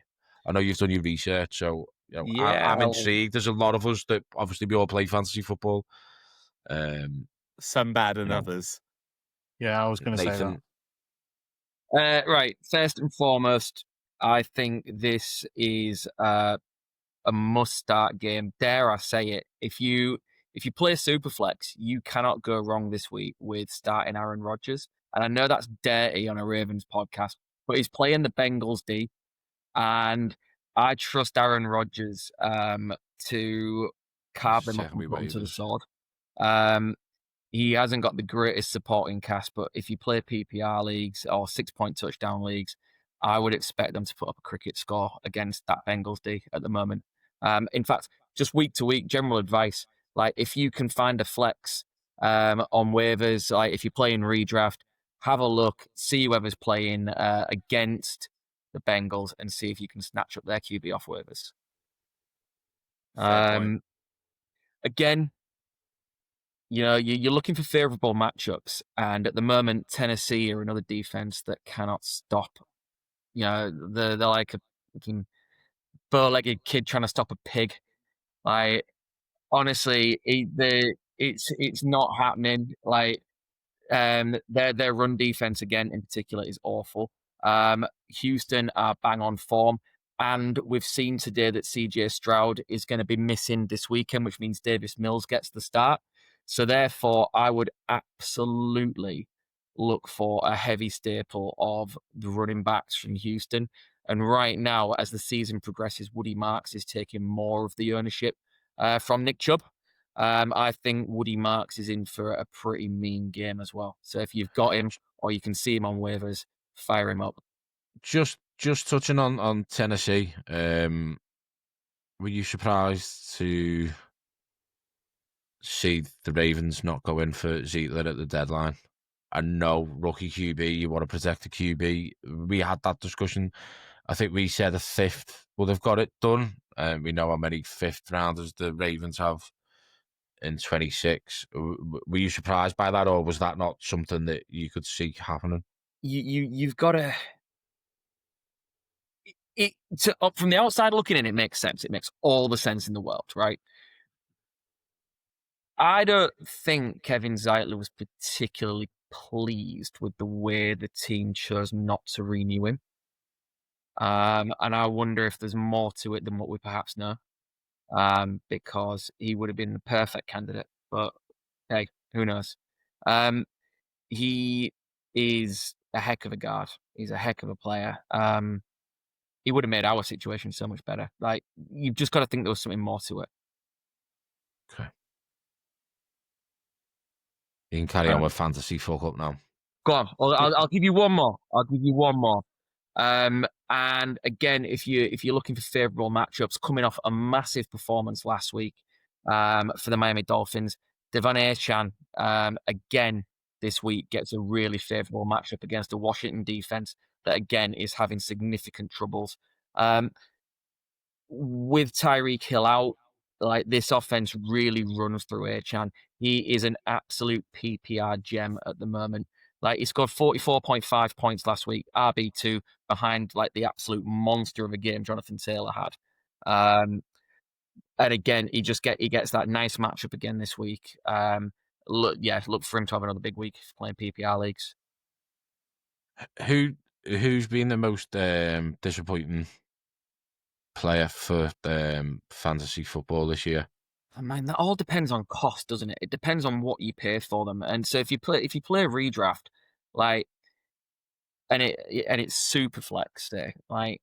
I know you've done your research, so I'm intrigued. There's a lot of us that obviously we all play fantasy football. Some better than others. Yeah, I was going to say that. Right. First and foremost, I think this is a must-start game. Dare I say it? If you play Superflex, you cannot go wrong this week with starting Aaron Rodgers. And I know that's dirty on a Ravens podcast, but he's playing the Bengals D, and I trust Aaron Rodgers to carve them up and put them to the sword. He hasn't got the greatest supporting cast, but if you play PPR leagues or 6-point touchdown leagues, I would expect them to put up a cricket score against that Bengals D at the moment. In fact, just week to week, general advice, like if you can find a flex on waivers, like if you're playing redraft, have a look, see whoever's playing against the Bengals and see if you can snatch up their QB off waivers. Again, you're looking for favorable matchups, and at the moment, Tennessee are another defense that cannot stop. They're like a fucking bow-legged kid trying to stop a pig. Like, honestly, it's not happening. Like, their run defense again in particular is awful. Houston are bang on form, and we've seen today that CJ Stroud is going to be missing this weekend, which means Davis Mills gets the start. So therefore, I would absolutely look for a heavy staple of the running backs from Houston. And right now, as the season progresses, Woody Marks is taking more of the ownership from Nick Chubb. I think Woody Marks is in for a pretty mean game as well. So if you've got him or you can see him on waivers, fire him up. Just touching on Tennessee, were you surprised to see the Ravens not go in for Ziegler at the deadline? And no, rookie QB, you want to protect the QB. We had that discussion. I think we said a 5th would have got it done. We know how many 5th rounders the Ravens have in 26. Were you surprised by that, or was that not something that you could see happening? You've got to... from the outside looking in, it makes sense. It makes all the sense in the world, right? I don't think Kevin Zeitler was particularly pleased with the way the team chose not to renew him. And I wonder if there's more to it than what we perhaps know. Because he would have been the perfect candidate. But hey, who knows? He is a heck of a guard. He's a heck of a player. He would have made our situation so much better. Like, you've just got to think there was something more to it. Okay. You can carry on with fantasy fuck up now. Go on. I'll give you one more. And again, if you're looking for favourable matchups, coming off a massive performance last week for the Miami Dolphins, Devon Achane again this week gets a really favourable matchup against a Washington defense that again is having significant troubles. With Tyreek Hill out, like, this offense really runs through Achane. He is an absolute PPR gem at the moment. Like, he scored 44.5 points last week, RB2, behind like the absolute monster of a game Jonathan Taylor had. And again, he gets that nice matchup again this week. Look for him to have another big week playing PPR leagues. Who's been the most disappointing player for fantasy football this year? I mean, that all depends on cost, doesn't it? It depends on what you pay for them. And so if you play a redraft, like, and it's super flex day, like,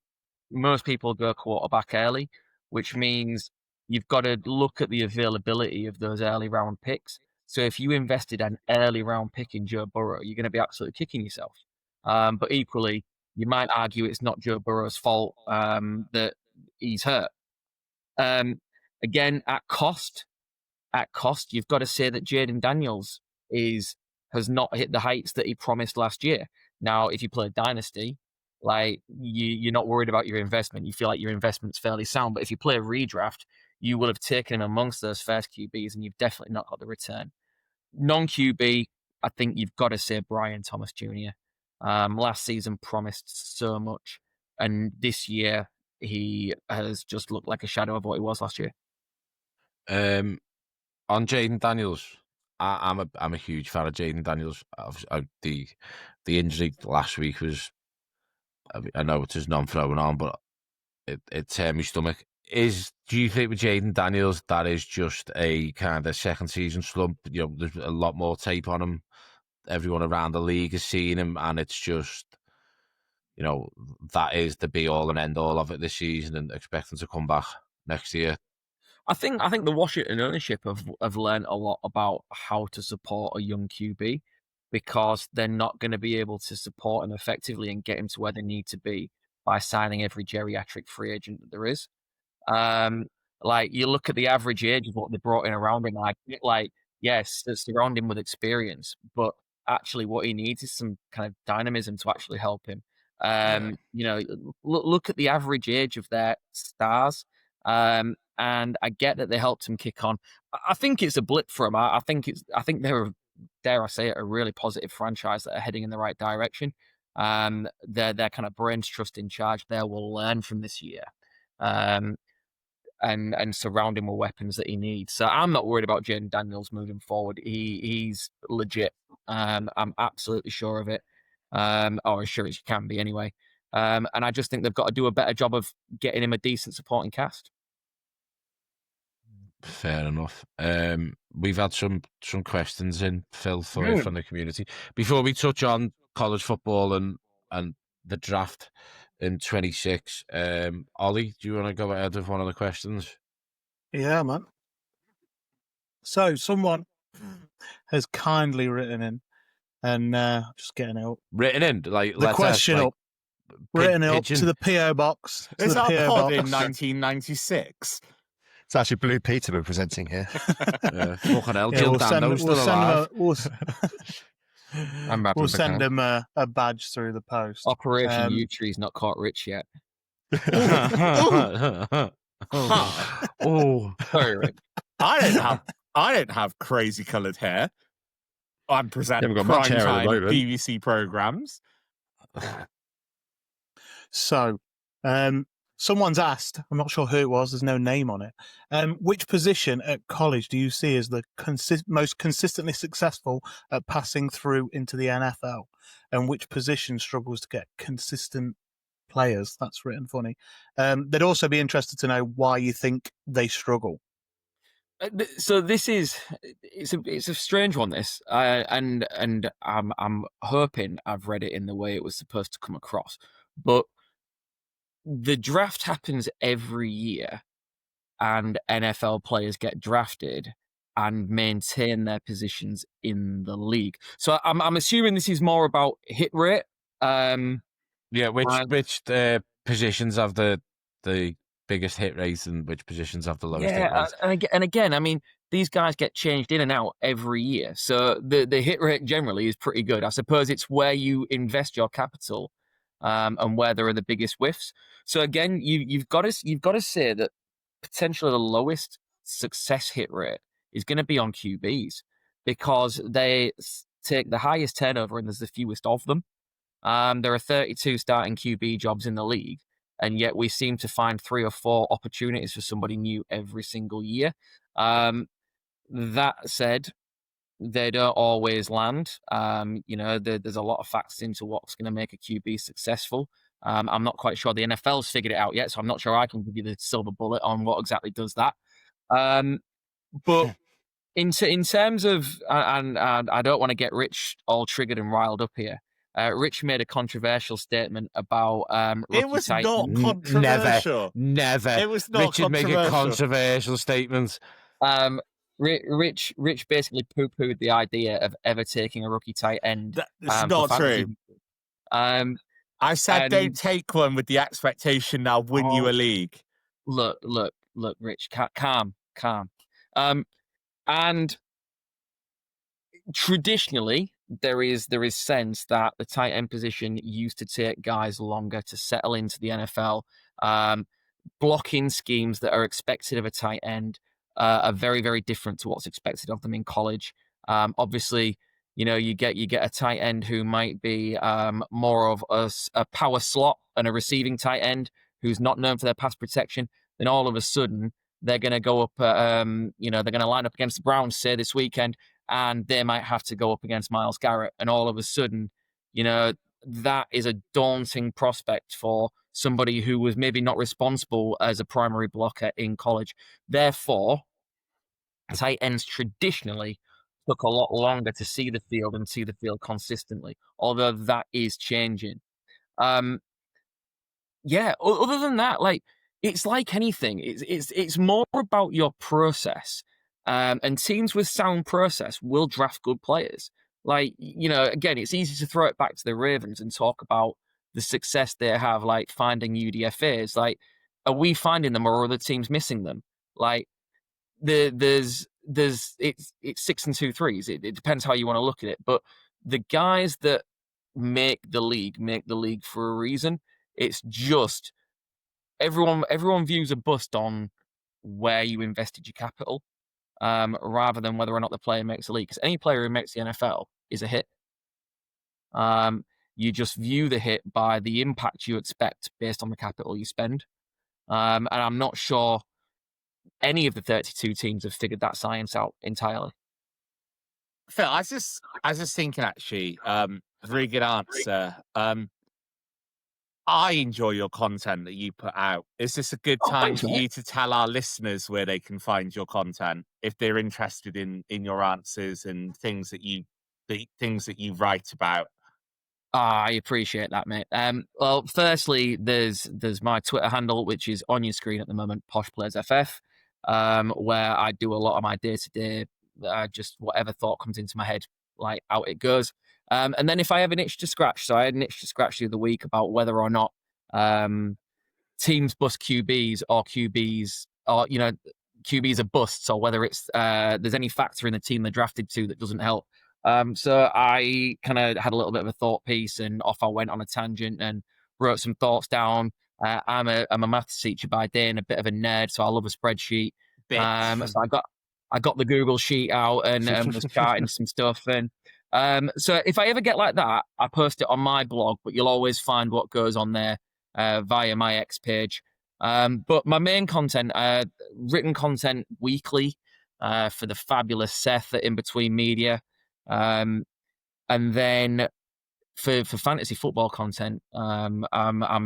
most people go quarterback early, which means you've got to look at the availability of those early round picks. So if you invested an early round pick in Joe Burrow, you're going to be absolutely kicking yourself. But equally, you might argue it's not Joe Burrow's fault that he's hurt. Again, at cost, you've got to say that Jaden Daniels has not hit the heights that he promised last year. Now, if you play Dynasty, like, you're not worried about your investment. You feel like your investment's fairly sound. But if you play a redraft, you will have taken him amongst those first QBs, and you've definitely not got the return. Non-QB, I think you've got to say Brian Thomas Jr. Last season promised so much, and this year he has just looked like a shadow of what he was last year. On Jaden Daniels, I'm a huge fan of Jaden Daniels. The injury last week was, I know it's just non-throwing on, but it turned my stomach. Do you think with Jaden Daniels that is just a kind of second season slump? You know, there's a lot more tape on him. Everyone around the league is seeing him, and it's just, you know, that is the be all and end all of it this season, and expecting to come back next year. I think the Washington ownership have learned a lot about how to support a young QB, because they're not going to be able to support him effectively and get him to where they need to be by signing every geriatric free agent that there is. Like, you look at the average age of what they brought in around him, like yes, surround him with experience, but actually what he needs is some kind of dynamism to actually help him. You know, look at the average age of their stars. And I get that they helped him kick on. I think it's a blip for him. I think they're, dare I say it, a really positive franchise that are heading in the right direction. Their kind of brains trust in charge there will learn from this year. And surround him with weapons that he needs. So I'm not worried about Jaden Daniels moving forward. He's legit. I'm absolutely sure of it. Or as sure as you can be anyway. And I just think they've got to do a better job of getting him a decent supporting cast. Fair enough. We've had some questions in, Phil, from the community. Before we touch on college football and the draft in 26, Ollie, do you want to go ahead with one of the questions? Yeah, man. So someone has kindly written in, and just getting it up. Written in, like The question up. Written it up pigeon. to the PO box. Is that a pod in 1996? It's actually Blue Peter we're presenting here. Fucking hell, Yeah, Gil we'll send Dando's still alive. We'll send him a badge through the post. Operation U-Tree's not caught rich yet. Oh, Sorry, Rick. I don't have crazy coloured hair. I'm presenting got much hair at the prime-time moment. BBC programmes. So, someone's asked, I'm not sure who it was, there's no name on it. Which position at college do you see as the most consistently successful at passing through into the NFL? And which position struggles to get consistent players? That's written funny. They'd also be interested to know why you think they struggle. So this is it's a strange one. This and I'm hoping I've read it in the way it was supposed to come across. But the draft happens every year, and NFL players get drafted and maintain their positions in the league. So I'm assuming this is more about hit rate. Yeah, which And positions have the biggest hit rates and which positions have the lowest hit yeah, rates? and again, I mean, these guys get changed in and out every year, so the hit rate generally is pretty good. I suppose it's where you invest your capital, and where there are the biggest whiffs. So again, you've got to say that potentially the lowest success hit rate is going to be on QBs because they take the highest turnover and there's the fewest of them. There are 32 starting QB jobs in the league, and yet we seem to find 3 or 4 opportunities for somebody new every single year. That said, they don't always land. There's a lot of factors into what's going to make a QB successful. I'm not quite sure the NFL's figured it out yet, so I'm not sure I can give you the silver bullet on what exactly does that. But in terms of, and I don't want to get Rich all triggered and riled up here. Rich made a controversial statement about It rookie was tight not ends. controversial. Never. It was not Richard make a controversial statement. Rich basically poo-pooed the idea of ever taking a rookie tight end. That's not true. I said don't take one with the expectation they'll win you a league. Look, Rich, calm. And traditionally, there is sense that the tight end position used to take guys longer to settle into the NFL. Blocking schemes that are expected of a tight end are very, very different to what's expected of them in college. Obviously, you get a tight end who might be more of a power slot and a receiving tight end who's not known for their pass protection. Then all of a sudden, they're going to go up, they're going to line up against the Browns, say, this weekend, and they might have to go up against Myles Garrett. And all of a sudden, that is a daunting prospect for somebody who was maybe not responsible as a primary blocker in college. Therefore, tight ends traditionally took a lot longer to see the field and see the field consistently, although that is changing. Yeah, other than that, it's like anything. It's more about your process. And teams with sound process will draft good players. Again, it's easy to throw it back to the Ravens and talk about the success they have, finding UDFAs. Are we finding them, or are other teams missing them? It's 6 and 2 threes. It depends how you want to look at it. But the guys that make the league for a reason. It's just everyone views a bust on where you invested your capital, rather than whether or not the player makes the league. Because any player who makes the NFL is a hit. You just view the hit by the impact you expect based on the capital you spend. And I'm not sure any of the 32 teams have figured that science out entirely. Phil, I was just thinking, actually, very good answer. I enjoy your content that you put out. Is this a good time for you to tell our listeners where they can find your content if they're interested in your answers and things that you write about? I appreciate that, mate. Well, firstly, there's my Twitter handle, which is on your screen at the moment, PoshPlaysFF, where I do a lot of my day-to-day, just whatever thought comes into my head, out it goes. And then if I have an itch to scratch, so I had an itch to scratch the other week about whether or not teams bust QBs or QBs are busts, or whether it's there's any factor in the team they're drafted to that doesn't help. So I kind of had a little bit of a thought piece, and off I went on a tangent and wrote some thoughts down. I'm a maths teacher by day and a bit of a nerd, so I love a spreadsheet. So I got the Google sheet out and was charting some stuff. And so if I ever get like that, I post it on my blog, but you'll always find what goes on there via my X page. But my main content, written content weekly for the fabulous Seth at In Between Media. And then for fantasy football content, I'm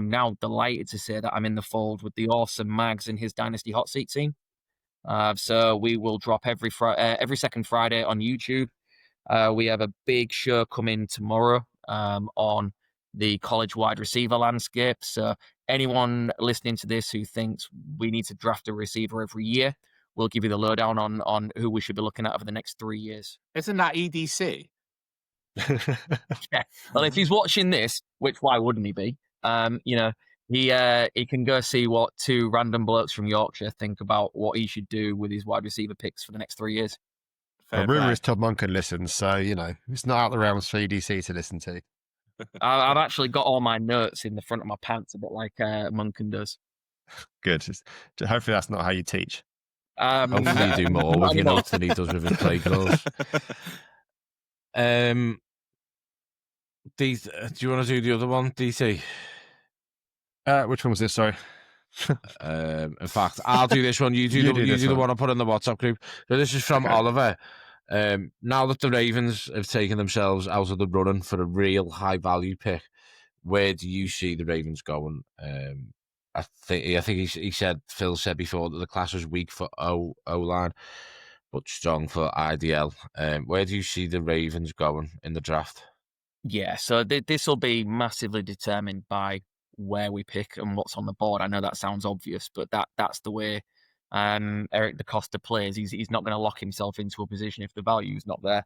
now delighted to say that I'm in the fold with the awesome Mags and his Dynasty Hot Seat team. So we will drop every second Friday on YouTube. We have a big show coming tomorrow on the college wide receiver landscape. So anyone listening to this who thinks we need to draft a receiver every year, we'll give you the lowdown on who we should be looking at over the next 3 years. Isn't that EDC? Yeah. Well, if he's watching this, which why wouldn't he be? He can go see what two random blokes from Yorkshire think about what he should do with his wide receiver picks for the next 3 years. A rumor is Todd Monken listens, so it's not out the realms for EDC to listen to. I've actually got all my notes in the front of my pants, a bit like Monken does. Good. Hopefully that's not how you teach. Hopefully you do more with your notes than he does with his play calls. Do you want to do the other one, DC? Which one was this? Sorry. In fact, I'll do this one. You do the one I put in the WhatsApp group. So this is from Oliver. Now that the Ravens have taken themselves out of the running for a real high value pick, where do you see the Ravens going? I think he said, Phil said before, that the class was weak for O-line, but strong for IDL. Where do you see the Ravens going in the draft? Yeah, so this will be massively determined by where we pick and what's on the board. I know that sounds obvious, but that's the way Eric DeCosta plays. He's not going to lock himself into a position if the value's not there.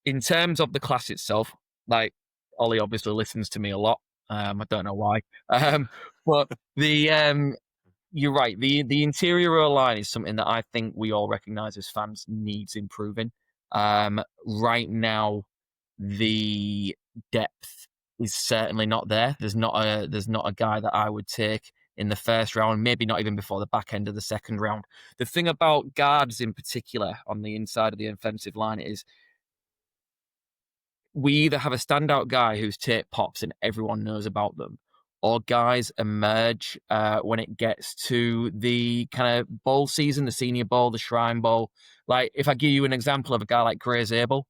In terms of the class itself, like Ollie obviously listens to me a lot. I don't know why, but you're right. The interior O-line is something that I think we all recognise as fans needs improving. Right now, the depth is certainly not there. There's not a guy that I would take in the first round, maybe not even before the back end of the second round. The thing about guards in particular on the inside of the offensive line is we either have a standout guy whose tape pops and everyone knows about them, or guys emerge when it gets to the kind of bowl season, the Senior Bowl, the Shrine Bowl. Like, if I give you an example of a guy like Gray Zabel,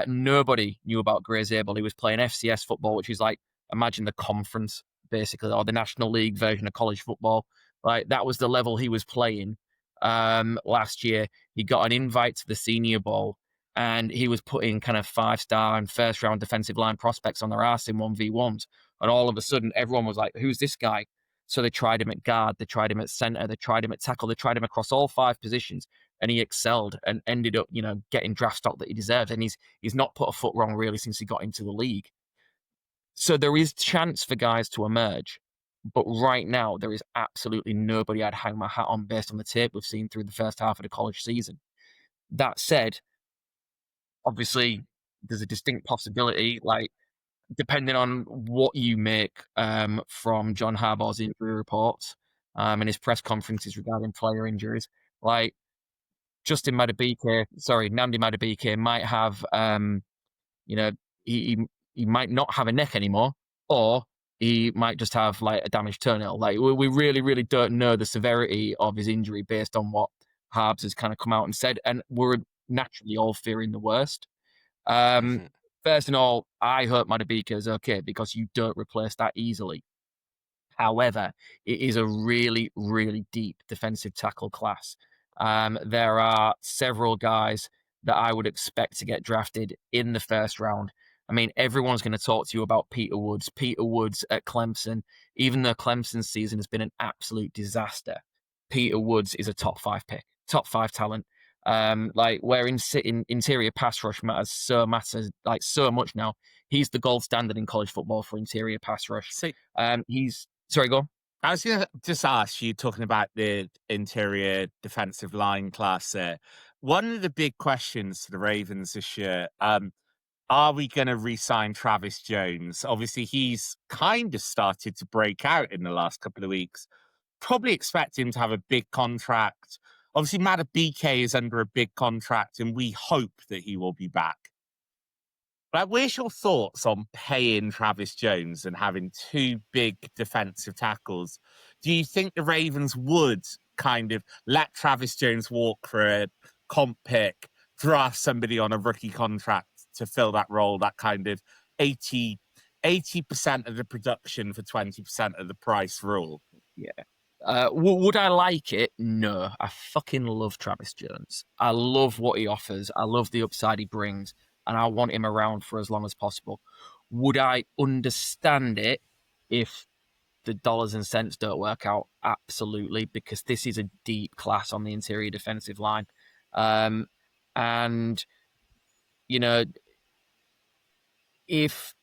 nobody knew about Gray Zabel. He was playing FCS football, which is like, imagine the conference, basically, or the National League version of college football. Like, that was the level he was playing last year. He got an invite to the Senior Bowl, and he was putting kind of 5-star and first-round defensive line prospects on their ass in 1v1s. And all of a sudden, everyone was like, who's this guy? So they tried him at guard, they tried him at center, they tried him at tackle, they tried him across all 5 positions, and he excelled and ended up, getting draft stock that he deserved. And he's not put a foot wrong, really, since he got into the league. So there is chance for guys to emerge. But right now, there is absolutely nobody I'd hang my hat on based on the tape we've seen through the first half of the college season. That said, obviously, there's a distinct possibility, like, depending on what you make from John Harbaugh's injury reports and his press conferences regarding player injuries, like Nnamdi Madubuike might have, he might not have a neck anymore, or he might just have like a damaged toenail. Like, we really, really don't know the severity of his injury based on what Harbs has kind of come out and said, and we're naturally all fearing the worst. First and all, I hope Madubuike is okay, because you don't replace that easily. However, it is a really, really deep defensive tackle class. There are several guys that I would expect to get drafted in the first round. I mean, everyone's going to talk to you about Peter Woods. Peter Woods at Clemson, even though Clemson's season has been an absolute disaster, Peter Woods is a top 5 pick, top 5 talent. Where interior pass rush matters so much now. He's the gold standard in college football for interior pass rush. Sorry, go on. I was going to just ask you, talking about the interior defensive line class there. One of the big questions for the Ravens this year, are we going to re-sign Travis Jones? Obviously, he's kind of started to break out in the last couple of weeks. Probably expect him to have a big contract. Obviously, Madubuike is under a big contract, and we hope that he will be back. But where's your thoughts on paying Travis Jones and having 2 big defensive tackles? Do you think the Ravens would kind of let Travis Jones walk for a comp pick, draft somebody on a rookie contract to fill that role, that kind of 80% of the production for 20% of the price rule? Yeah. Would I like it? No. I fucking love Travis Jones. I love what he offers. I love the upside he brings, and I want him around for as long as possible. Would I understand it if the dollars and cents don't work out? Absolutely, because this is a deep class on the interior defensive line. And, you know, if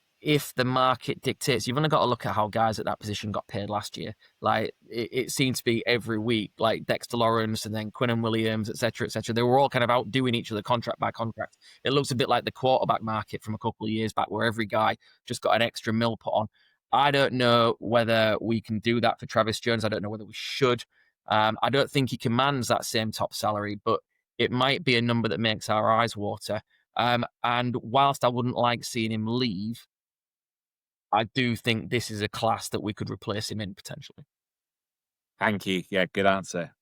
the market dictates, you've only got to look at how guys at that position got paid last year. Like, it seemed to be every week, like Dexter Lawrence and then Quinnen Williams, et cetera, et cetera. They were all kind of outdoing each other contract by contract. It looks a bit like the quarterback market from a couple of years back, where every guy just got an extra mil put on. I don't know whether we can do that for Travis Jones. I don't know whether we should. I don't think he commands that same top salary, but it might be a number that makes our eyes water. And whilst I wouldn't like seeing him leave, I do think this is a class that we could replace him in potentially. Thank you. Yeah, good answer.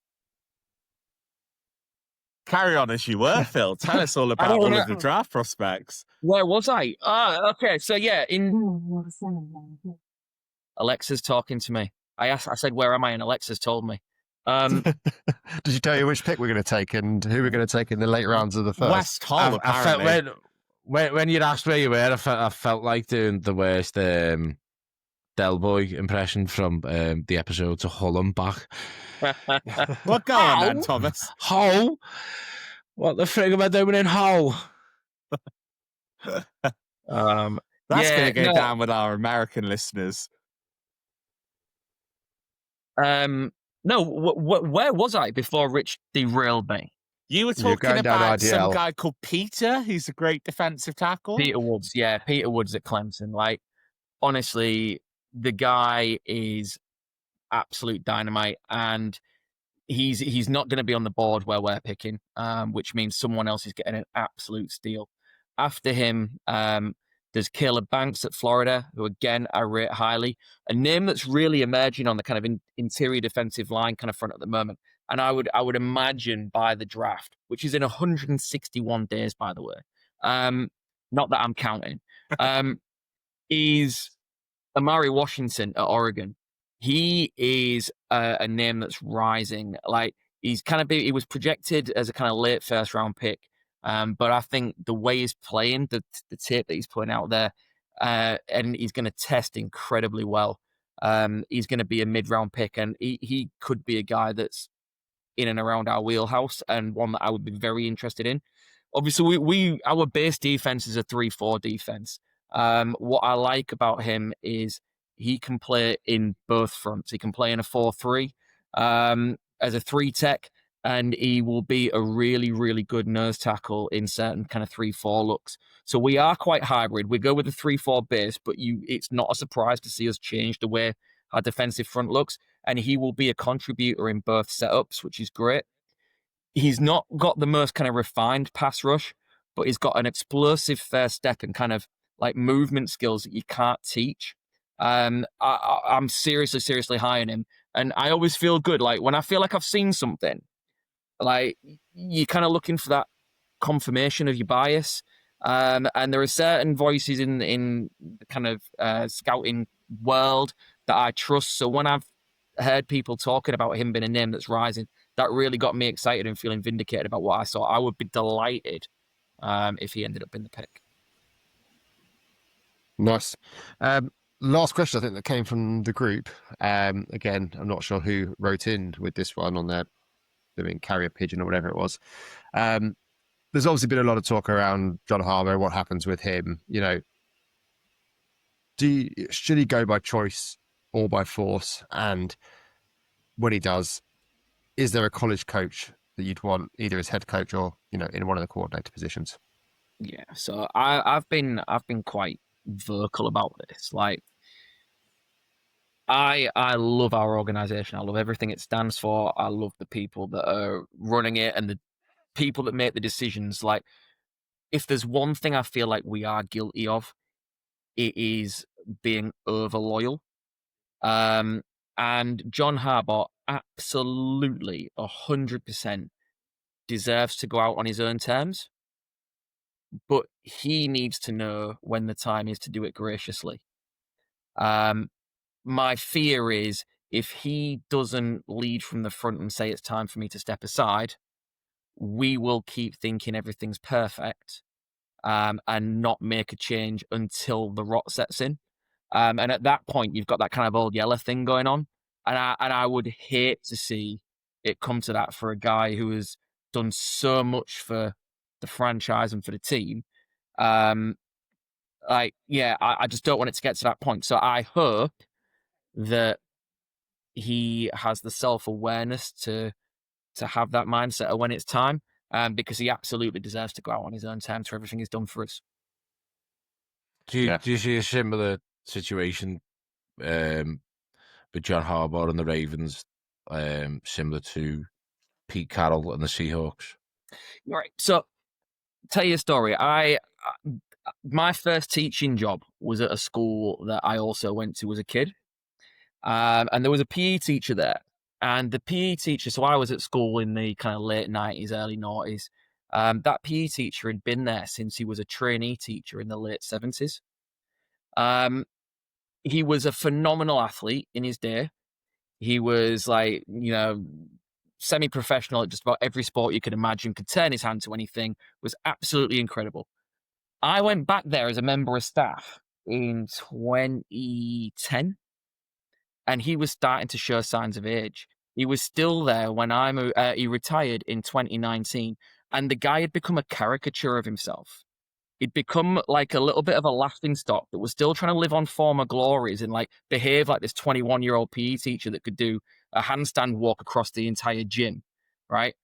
Carry on as you were, Phil. Tell us all about all of the draft prospects. Where was I? Okay. So yeah, Alexa's talking to me. I said, where am I? And Alexa's told me. Did you tell you which pick we're going to take and who we're going to take in the late rounds of the first? West Hull, apparently. I felt when you asked where you were, I felt like doing the worst Del Boy impression from the episode to Hull and back. What go on then, Thomas? Hull? What the frig am I doing in Hull? That's going to go down with our American listeners. No, where was I before Rich derailed me? You were talking about some guy called Peter. He's a great defensive tackle. Peter Woods, yeah. Peter Woods at Clemson. Like, honestly, the guy is absolute dynamite, and he's not going to be on the board where we're picking, which means someone else is getting an absolute steal. After him, there's Caleb Banks at Florida, who, again, I rate highly. A name that's really emerging on the kind of interior defensive line kind of front at the moment. And I would imagine by the draft, which is in 161 days, by the way, not that I'm counting, is Amari Washington at Oregon. He is a name that's rising. Like, he was projected as a kind of late first round pick. But I think the way he's playing, the tape that he's putting out there, and he's going to test incredibly well. He's going to be a mid-round pick, and he could be a guy that's in and around our wheelhouse, and one that I would be very interested in. Obviously, our base defense is a 3-4 defense. What I like about him is he can play in both fronts. He can play in a 4-3 as a 3-tech, and he will be a really, really good nose tackle in certain kind of 3-4 looks. So we are quite hybrid. We go with the 3-4 base, but it's not a surprise to see us change the way our defensive front looks. And he will be a contributor in both setups, which is great. He's not got the most kind of refined pass rush, but he's got an explosive first step and kind of like movement skills that you can't teach. I'm seriously high on him. And I always feel good. Like, when I feel like I've seen something, like, you're kind of looking for that confirmation of your bias. And there are certain voices in the kind of scouting world that I trust. So when I've heard people talking about him being a name that's rising, that really got me excited and feeling vindicated about what I saw. I would be delighted if he ended up in the pick. Nice. Last question, I think, that came from the group. Again, I'm not sure who wrote in with this one on their carrier pigeon or whatever it was. There's obviously been a lot of talk around John Harbaugh, what happens with him. You know, should he go by choice or by force? And when he does, is there a college coach that you'd want, either as head coach or, you know, in one of the coordinator positions? Yeah, so I've been quite vocal about this. Like, I love our organization. I love everything it stands for. I love the people that are running it and the people that make the decisions. Like, if there's one thing I feel like we are guilty of, it is being over loyal. And John Harbaugh absolutely 100% deserves to go out on his own terms, but he needs to know when the time is to do it graciously. My fear is if he doesn't lead from the front and say it's time for me to step aside, we will keep thinking everything's perfect and not make a change until the rot sets in. And at that point, you've got that kind of old yeller thing going on. And I would hate to see it come to that for a guy who has done so much for the franchise and for the team. I just don't want it to get to that point. So I hope that he has the self-awareness to have that mindset of when it's time, because he absolutely deserves to go out on his own terms for everything he's done for us. Do you see a similar situation with John Harbaugh and the Ravens, similar to Pete Carroll and the Seahawks? Right. So, tell you a story. My first teaching job was at a school that I also went to as a kid, and there was a PE teacher there. And the PE teacher, so I was at school in the kind of late 90s, early 90s. That PE teacher had been there since he was a trainee teacher in the late 70s. He was a phenomenal athlete in his day. He was like, semi-professional at just about every sport you could imagine, could turn his hand to anything, was absolutely incredible. I went back there as a member of staff in 2010, and he was starting to show signs of age. He was still there when he retired in 2019, and the guy had become a caricature of himself. He'd become like a little bit of a laughing stock that was still trying to live on former glories and like behave like this 21-year-old PE teacher that could do a handstand walk across the entire gym, right?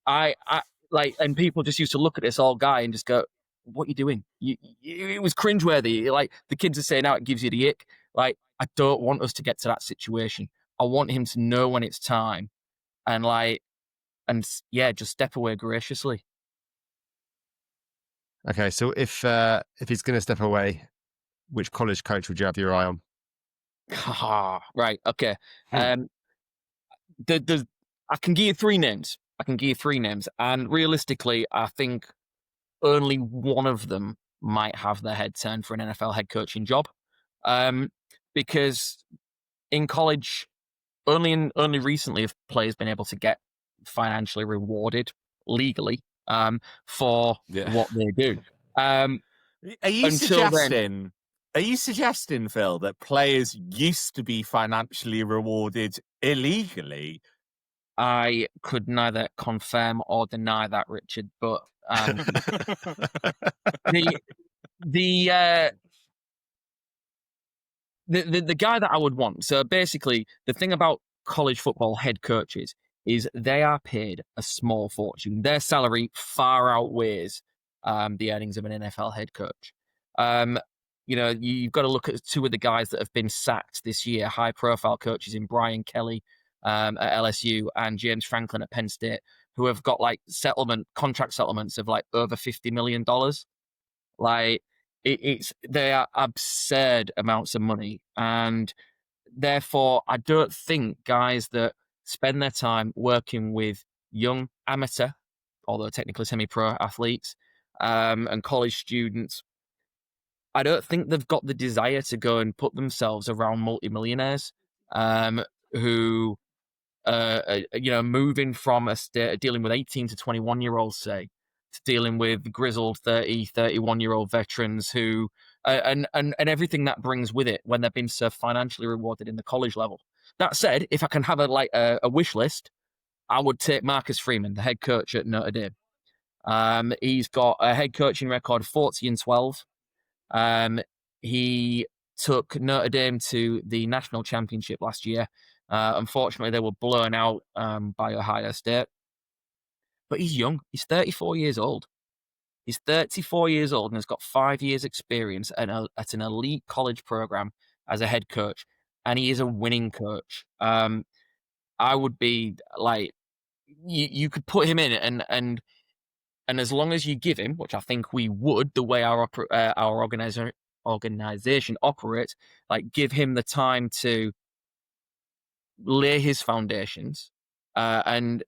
And people just used to look at this old guy and just go, "What are you doing?" It was cringeworthy. Like the kids are saying now, it gives you the ick. Like, I don't want us to get to that situation. I want him to know when it's time, and just step away graciously. Okay, so if he's going to step away, which college coach would you have your eye on? Right. Okay. I can give you three names. And realistically, I think only one of them might have their head turned for an NFL head coaching job, because in college, only recently have players been able to get financially rewarded legally for what they do. Are you suggesting, Phil, that players used to be financially rewarded illegally? I could neither confirm or deny that, Richard, but the guy that I would want. So basically, the thing about college football head coaches is they are paid a small fortune. Their salary far outweighs the earnings of an NFL head coach. You've got to look at two of the guys that have been sacked this year, high-profile coaches in Brian Kelly at LSU and James Franklin at Penn State, who have got like contract settlements of like over $50 million. Like they are absurd amounts of money, and therefore I don't think guys that spend their time working with young amateur, although technically semi-pro athletes, and college students, I don't think they've got the desire to go and put themselves around multimillionaires who moving from a state of dealing with 18 to 21-year-olds, say, to dealing with grizzled 30, 31-year-old veterans who, and everything that brings with it when they've been so financially rewarded in the college level. That said, if I can have a wish list, I would take Marcus Freeman, the head coach at Notre Dame. He's got a head coaching record of 40-12. He took Notre Dame to the national championship last year. Unfortunately, they were blown out by Ohio State. But he's young. He's 34 years old. He's 34 years old and has got 5 years experience at an elite college program as a head coach. And he is a winning coach. I would be like, you could put him in and as long as you give him, which I think we would, the way our organization operates, like give him the time to lay his foundations and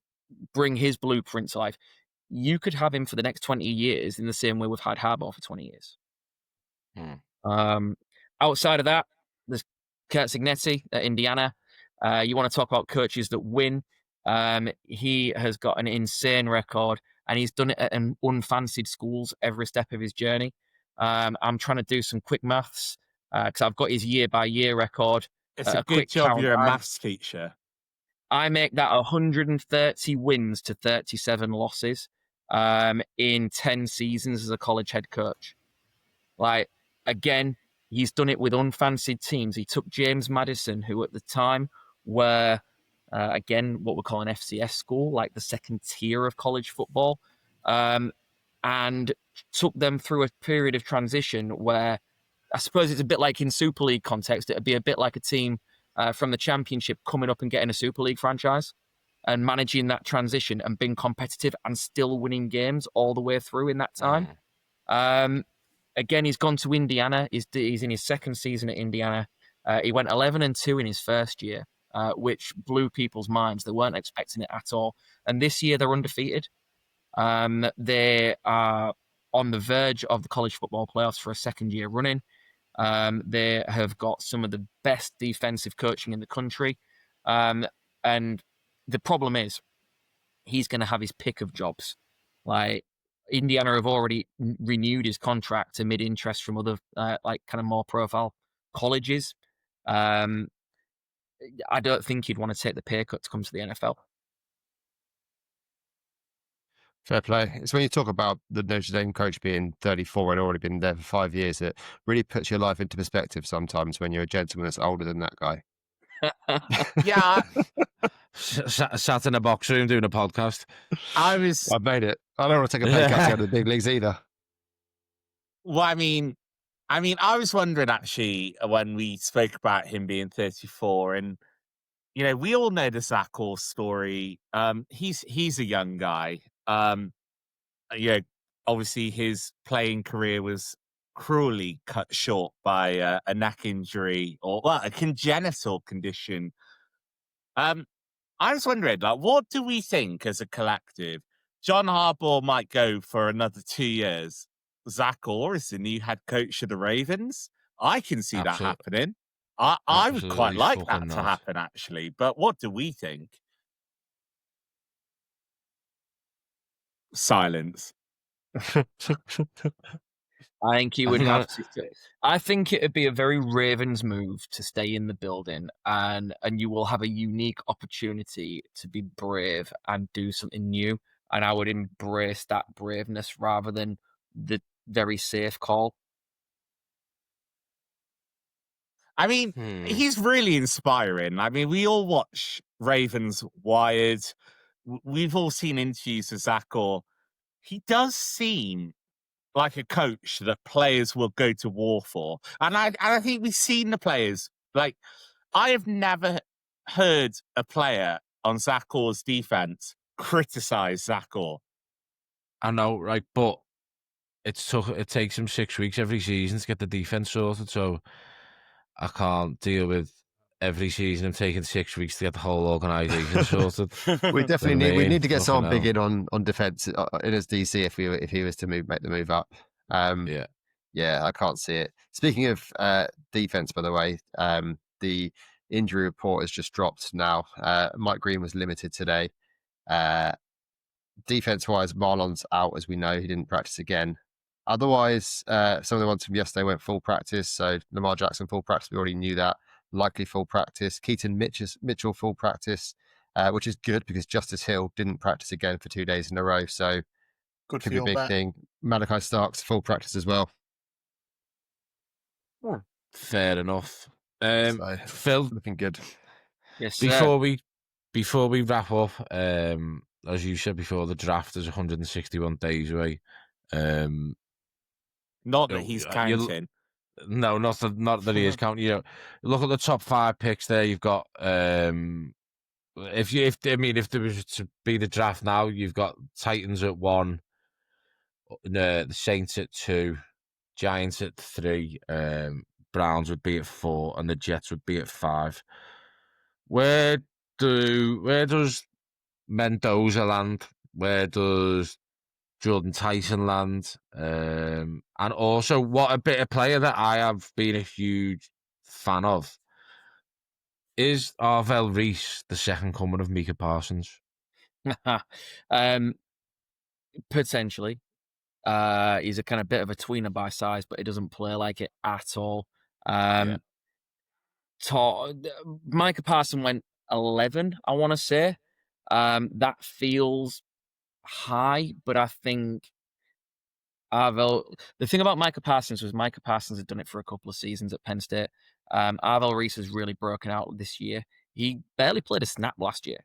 bring his blueprint to life, you could have him for the next 20 years in the same way we've had Harbaugh for 20 years. Outside of that, there's Kurt Signetti at Indiana. You want to talk about coaches that win. He has got an insane record, and he's done it at unfancied schools every step of his journey. I'm trying to do some quick maths because I've got his year-by-year record. It's a good quick job count. you're a maths teacher. I make that 130 wins to 37 losses in 10 seasons as a college head coach. Like, again, he's done it with unfancied teams. He took James Madison, who at the time were, again, what we call an FCS school, like the second tier of college football, and took them through a period of transition where I suppose it's a bit like in Super League context. It'd be a bit like a team from the championship coming up and getting a Super League franchise and managing that transition and being competitive and still winning games all the way through in that time. Again, he's gone to Indiana. He's in his second season at Indiana. He went 11-2 in his first year, which blew people's minds. They weren't expecting it at all. And this year they're undefeated. They are on the verge of the college football playoffs for a second year running. They have got some of the best defensive coaching in the country. And the problem is he's going to have his pick of jobs. Like, Indiana have already renewed his contract amid interest from other kind of more profile colleges. I don't think he'd want to take the pay cut to come to the NFL. Fair play. It's when you talk about the Notre Dame coach being 34 and already been there for 5 years that really puts your life into perspective sometimes when you're a gentleman that's older than that guy. Yeah. Sat in a box room doing a podcast. I made it. I don't want to take a pay cut to go to the big leagues either. Well, I mean, I was wondering actually when we spoke about him being 34, and you know, we all know the Zach Orr story. He's a young guy. Obviously his playing career was cruelly cut short by a neck injury or a congenital condition. I was wondering, like, what do we think as a collective? John Harbaugh might go for another 2 years. Zach Orr is the new head coach of the Ravens. I can see that happening. I would quite like that to happen, actually. But what do we think? Silence. I think he would have to. I think it would be a very Ravens move to stay in the building, and you will have a unique opportunity to be brave and do something new. And I would embrace that braveness rather than the very safe call. I mean, he's really inspiring. I mean, we all watch Ravens Wired. We've all seen interviews with Zach Orr. He does seem like a coach that players will go to war for. And I think we've seen the players. Like, I have never heard a player on Zach Orr's defense criticize Zach Orr. I know, right? But it takes him 6 weeks every season to get the defense sorted. So I can't deal with every season him taking 6 weeks to get the whole organisation sorted. We definitely need to get someone big in on defence in his DC if he was to make the move up. Yeah, I can't see it. Speaking of defence, by the way, the injury report has just dropped now. Mike Green was limited today. Defence-wise, Marlon's out, as we know. He didn't practice again. Otherwise, some of the ones from yesterday went full practice. So Lamar Jackson, full practice. We already knew that. Likely full practice. Keaton Mitchell, full practice, which is good because Justice Hill didn't practice again for 2 days in a row. So good, could be a big thing. Malachi Starks, full practice as well. Fair enough. Phil, looking good. Yes, before we wrap up, as you said before, the draft is 161 days away. Not that he's counting. No, not that he is counting. You know, look at the top 5 picks there. You've got if there was to be the draft now, you've got Titans at 1, the Saints at 2, Giants at 3, Browns would be at 4, and the Jets would be at 5. Where does Mendoza land? Where does Jordan Tyson land? And also, what a bit of player that I have been a huge fan of Is Arvell Reese the second coming of Micah Parsons? Potentially. He's a kind of bit of a tweener by size, but he doesn't play like it at all. Micah Parsons went 11, I want to say. That feels high, but I think the thing about Micah Parsons was Micah Parsons had done it for a couple of seasons at Penn State. Arvell Reese has really broken out this year. He barely played a snap last year,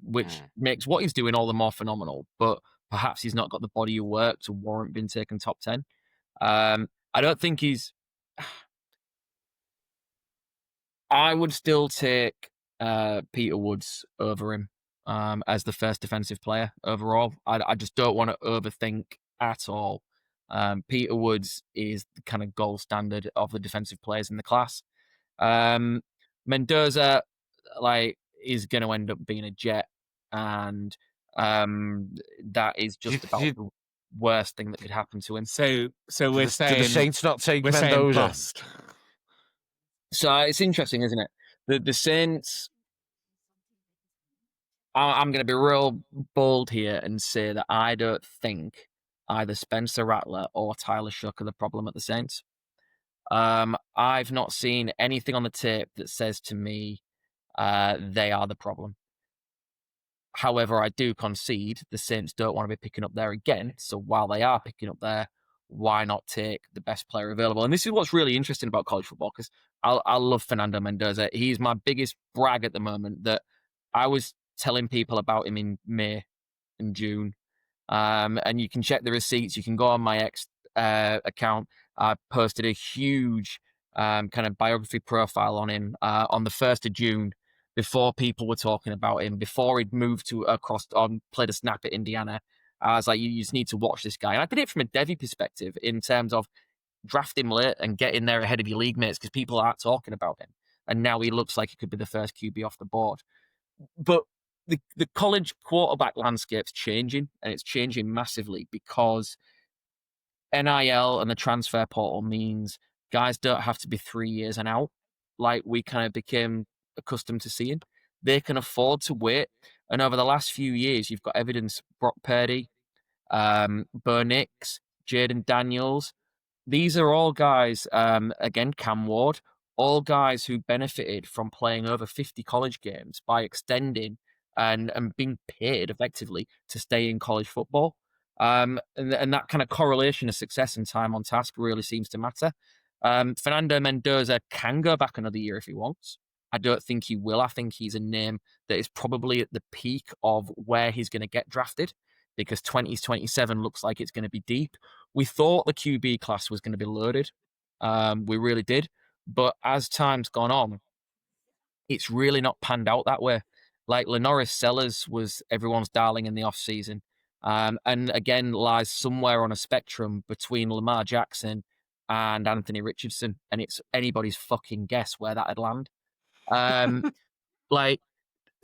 which makes what he's doing all the more phenomenal, but perhaps he's not got the body of work to warrant being taken top 10. I don't think he's... I would still take Peter Woods over him as the first defensive player overall. I just don't want to overthink at all. Peter Woods is the kind of gold standard of the defensive players in the class. Mendoza, is going to end up being a Jet, and that is just about the worst thing that could happen to him. So we're saying... Do the Saints not take we're saying Mendoza? bust. So it's interesting, isn't it? The Saints... I'm going to be real bold here and say that I don't think either Spencer Rattler or Tyler Shook are the problem at the Saints. I've not seen anything on the tape that says to me they are the problem. However, I do concede the Saints don't want to be picking up there again. So while they are picking up there, why not take the best player available? And this is what's really interesting about college football, because I love Fernando Mendoza. He's my biggest brag at the moment. That I was telling people about him in May and June. And you can check the receipts. You can go on my X account. I posted a huge kind of biography profile on him on the 1st of June, before people were talking about him, before he'd moved played a snap at Indiana. I was like, you just need to watch this guy. And I did it from a Devy perspective in terms of draft him late and get in there ahead of your league mates, because people aren't talking about him. And now he looks like he could be the first QB off the board. But the college quarterback landscape's changing, and it's changing massively, because NIL and the transfer portal means guys don't have to be 3 years and out like we kind of became accustomed to seeing. They can afford to wait. And over the last few years, you've got evidence: Brock Purdy, Bo Nix, Jaden Daniels. These are all guys, again, Cam Ward, all guys who benefited from playing over 50 college games by extending and being paid effectively to stay in college football. And that kind of correlation of success and time on task really seems to matter. Fernando Mendoza can go back another year if he wants. I don't think he will. I think he's a name that is probably at the peak of where he's going to get drafted, because 2027 looks like it's going to be deep. We thought the QB class was going to be loaded. We really did. But as time's gone on, it's really not panned out that way. Like Lenoris Sellers was everyone's darling in the offseason. And again, lies somewhere on a spectrum between Lamar Jackson and Anthony Richardson. And it's anybody's fucking guess where that'd land. Like,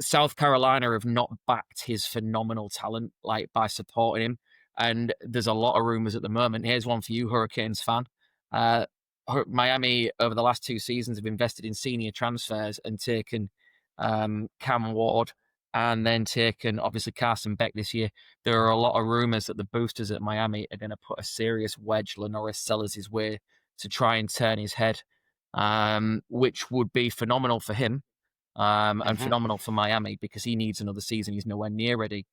South Carolina have not backed his phenomenal talent by supporting him. And there's a lot of rumors at the moment. Here's one for you, Hurricanes fan. Miami, over the last 2 seasons, have invested in senior transfers and taken Cam Ward, and then taken, obviously, Carson Beck this year. There are a lot of rumors that the boosters at Miami are going to put a serious wedge Lenoris Sellers' way to try and turn his head, which would be phenomenal for him. And phenomenal for Miami, because he needs another season. He's nowhere near ready.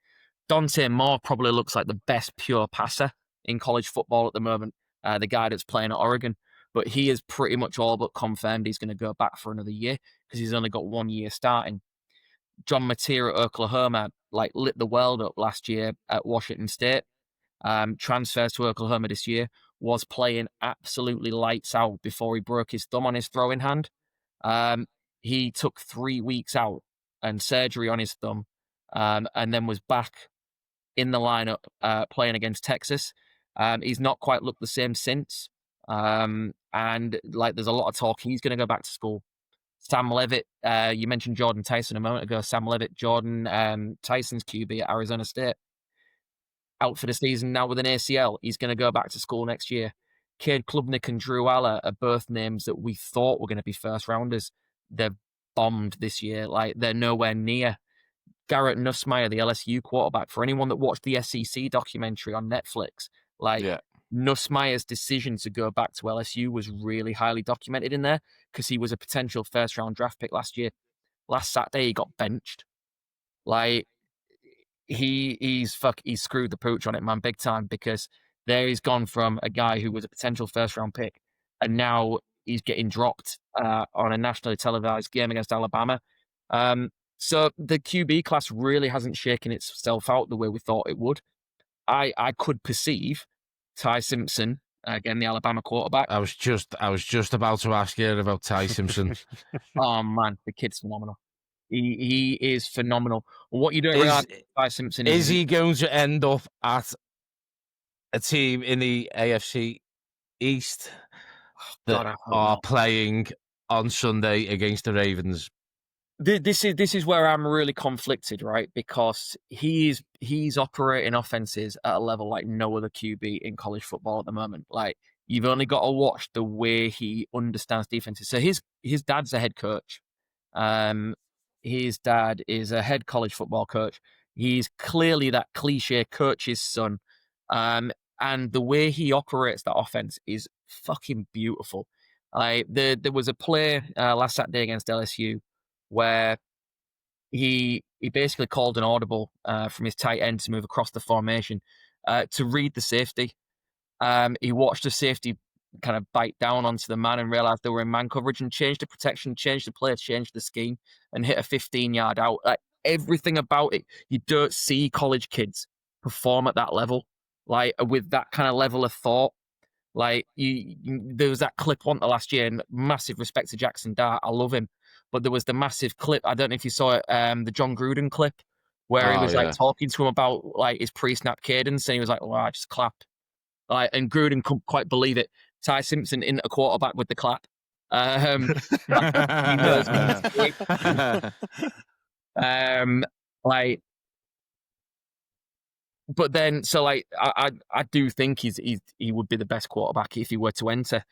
Dante Moore probably looks like the best pure passer in college football at the moment, the guy that's playing at Oregon. But he is pretty much all but confirmed he's going to go back for another year, because he's only got 1 year starting. John Mateer at Oklahoma lit the world up last year at Washington State. Transfers to Oklahoma this year, was playing absolutely lights out before he broke his thumb on his throwing hand. He took 3 weeks out and surgery on his thumb, and then was back in the lineup playing against Texas. He's not quite looked the same since. And there's a lot of talk. He's going to go back to school. Sam Levitt, you mentioned Jordan Tyson a moment ago. Sam Levitt, Jordan Tyson's QB at Arizona State, out for the season now with an ACL. He's going to go back to school next year. Cade Klubnik and Drew Aller are both names that we thought were going to be first rounders. They're bombed this year. Like, they're nowhere near. Garrett Nussmeier, the LSU quarterback, for anyone that watched the SEC documentary on Netflix, like, Yeah. Nussmeier's decision to go back to LSU was really highly documented in there because he was a potential first-round draft pick last year. Last Saturday, he got benched. Like, he's screwed the pooch on it, man, big time, because there he's gone from a guy who was a potential first-round pick, and now he's getting dropped on a nationally televised game against Alabama. So the QB class really hasn't shaken itself out the way we thought it would. I could perceive Ty Simpson, again, the Alabama quarterback. I was just about to ask you about Ty Simpson. Oh man, the kid's phenomenal. He is phenomenal. What you don't Is- realize about Ty Simpson Is he going to end up at a team in the AFC East that God, I hope are not. playing on Sunday against the Ravens? This is where I'm really conflicted, right? Because he's operating offenses at a level like no other QB in college football at the moment. Like, you've only got to watch the way he understands defenses. So his dad's a head coach. His dad is a head college football coach. He's clearly that cliche coach's son. And the way he operates that offense is fucking beautiful. Like, there was a play last Saturday against LSU where he basically called an audible from his tight end to move across the formation to read the safety. He watched the safety kind of bite down onto the man and realized they were in man coverage and changed the protection, changed the play, changed the scheme, and hit a 15-yard out. Like, everything about it, you don't see college kids perform at that level, like, with that kind of level of thought. Like, there was that clip on the last year, and massive respect to Jackson Dart. I love him. But there was the massive clip, I don't know if you saw it, the John Gruden clip, where he was like talking to him about like his pre-snap cadence, and he was like, "Oh, I just clap." Like, and Gruden couldn't quite believe it. Ty Simpson in a quarterback with the clap. He knows like, but then, so like, I do think he would be the best quarterback if he were to enter.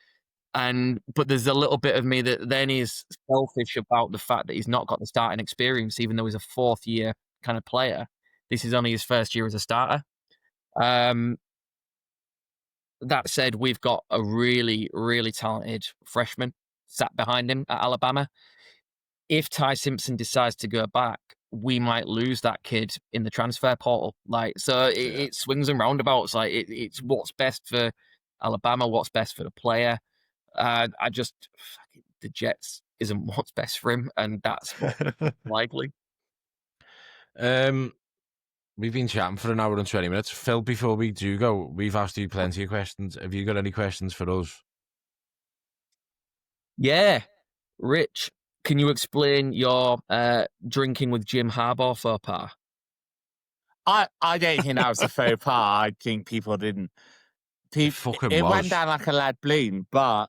But there's a little bit of me that then is selfish about the fact that he's not got the starting experience, even though he's a fourth year kind of player. This is only his first year as a starter. That said, we've got a really, really talented freshman sat behind him at Alabama. If Ty Simpson decides to go back, we might lose that kid in the transfer portal. Like, so it swings and roundabouts. Like, it's what's best for Alabama, what's best for the player. The Jets isn't what's best for him, and that's what's likely. We've been chatting for an hour and 20 minutes. Phil, before we do go, we've asked you plenty of questions. Have you got any questions for us? Yeah. Rich, can you explain your drinking with Jim Harbaugh faux pas? I don't think that was a faux pas. I think people didn't. It went down like a lead balloon, but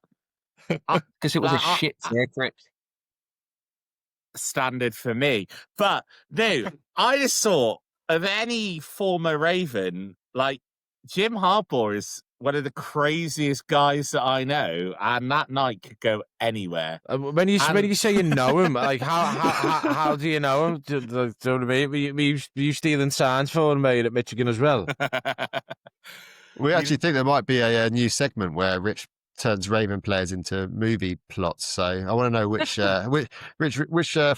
because it was a shit secret. Standard for me. But no, I just thought of any former Raven, like, Jim Harbaugh is one of the craziest guys that I know, and that night could go anywhere. When you say you know him, like, how do you know him? Do you know what I mean? Were you stealing signs for him, mate, at Michigan as well? We actually think there might be a new segment where Rich turns Raven players into movie plots. So I want to know which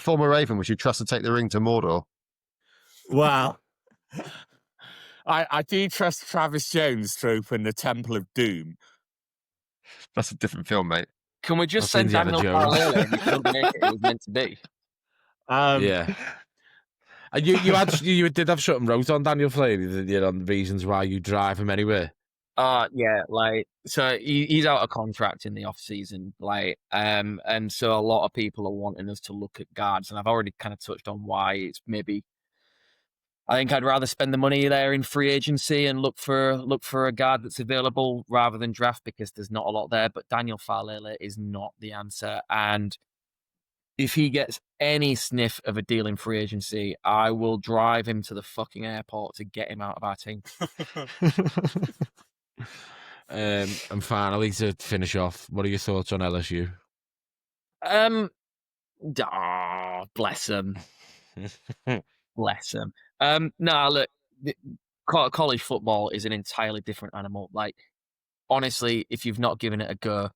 former Raven would you trust to take the ring to Mordor? Wow. I do trust Travis Jones to open the Temple of Doom. That's a different film, mate. Can we just send Daniel Farley and he couldn't make it was meant to be? Yeah. And you did have something wrote on Daniel Flaherty, did you, on the reasons why you drive him anywhere? Yeah, like, so he's out of contract in the off season, like, and so a lot of people are wanting us to look at guards, and I've already kind of touched on why it's maybe. I think I'd rather spend the money there in free agency and look for a guard that's available rather than draft, because there's not a lot there. But Daniel Farley is not the answer, and if he gets any sniff of a deal in free agency, I will drive him to the fucking airport to get him out of our team. And finally, to finish off, what are your thoughts on LSU? Bless him. Bless him. No, look, college football is an entirely different animal. Like, honestly, if you've not given it a go,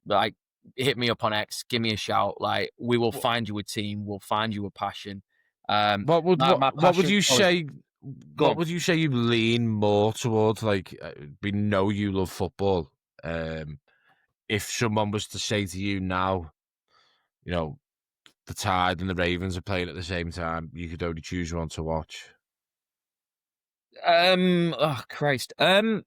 like, hit me up on X, give me a shout. Like, we will find you a team, we'll find you a passion. What would you say? What would you say you lean more towards? Like, we know you love football. If someone was to say to you now, you know, the Tide and the Ravens are playing at the same time, you could only choose one to watch. Oh Christ. I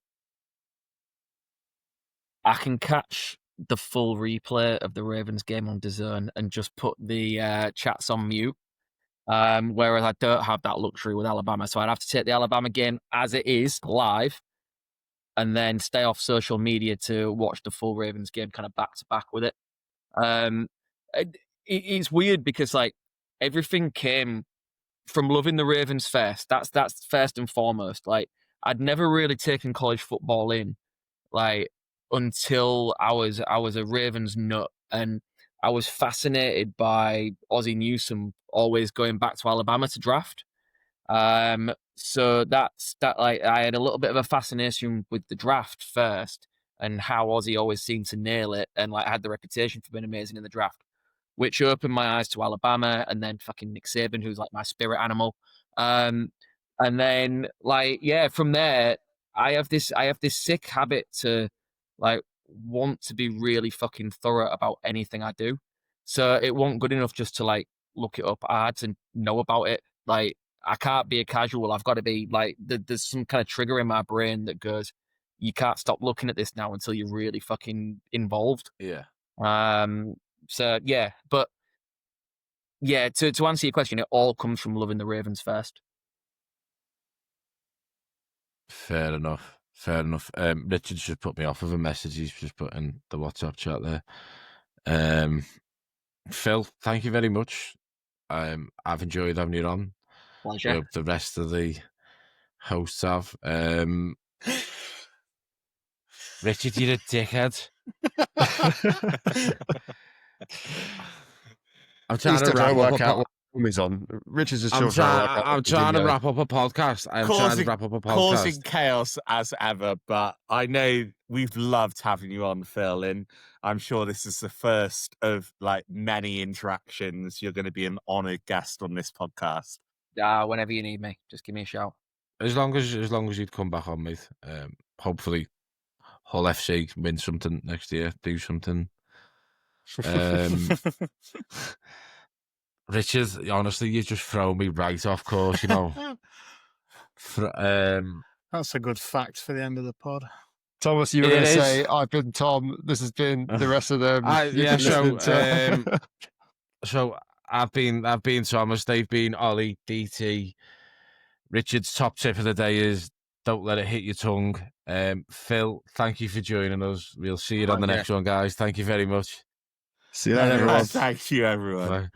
can catch the full replay of the Ravens game on DAZN and just put the chats on mute. Whereas I don't have that luxury with Alabama, so I'd have to take the Alabama game as it is live, and then stay off social media to watch the full Ravens game, kind of back to back with it. It's weird because like everything came from loving the Ravens first. That's first and foremost. Like I'd never really taken college football in, like until I was a Ravens nut, and I was fascinated by Ozzie Newsome always going back to Alabama to draft. So that's that. Like I had a little bit of a fascination with the draft first, and how Ozzie always seemed to nail it, and like had the reputation for being amazing in the draft, which opened my eyes to Alabama, and then fucking Nick Saban, who's like my spirit animal. And then like yeah, from there I have this sick habit to like want to be really fucking thorough about anything I do. So it wasn't good enough just to like look it up. I had to know about it. Like I can't be a casual. I've got to be like there's some kind of trigger in my brain that goes, you can't stop looking at this now until you're really fucking involved. Yeah. So yeah, but yeah, to answer your question, it all comes from loving the Ravens first. Fair enough. Richard's just put me off with a message. He's just put in the WhatsApp chat there. Phil, thank you very much. I've enjoyed having you on. Pleasure. I hope the rest of the hosts have. Richard, you're a dickhead. I'm trying to work out what film he's on. Richard's just I'm trying to wrap up a podcast. Causing chaos as ever, but I know we've loved having you on, Phil, and I'm sure this is the first of like many interactions. You're going to be an honoured guest on this podcast. Whenever you need me, just give me a shout. As long as you'd come back on, mate. Hopefully, Hull FC win something next year. Do something. Richard, honestly, you just throw me right off course, you know. That's a good fact for the end of the pod. Thomas, you were going to say, I've been Tom, this has been the rest of them. So I've been Thomas, they've been Ollie, DT. Richard's top tip of the day is don't let it hit your tongue. Phil, thank you for joining us. We'll see you on the next one, guys. Thank you very much. See you later, everyone. Thank you, everyone. Bye.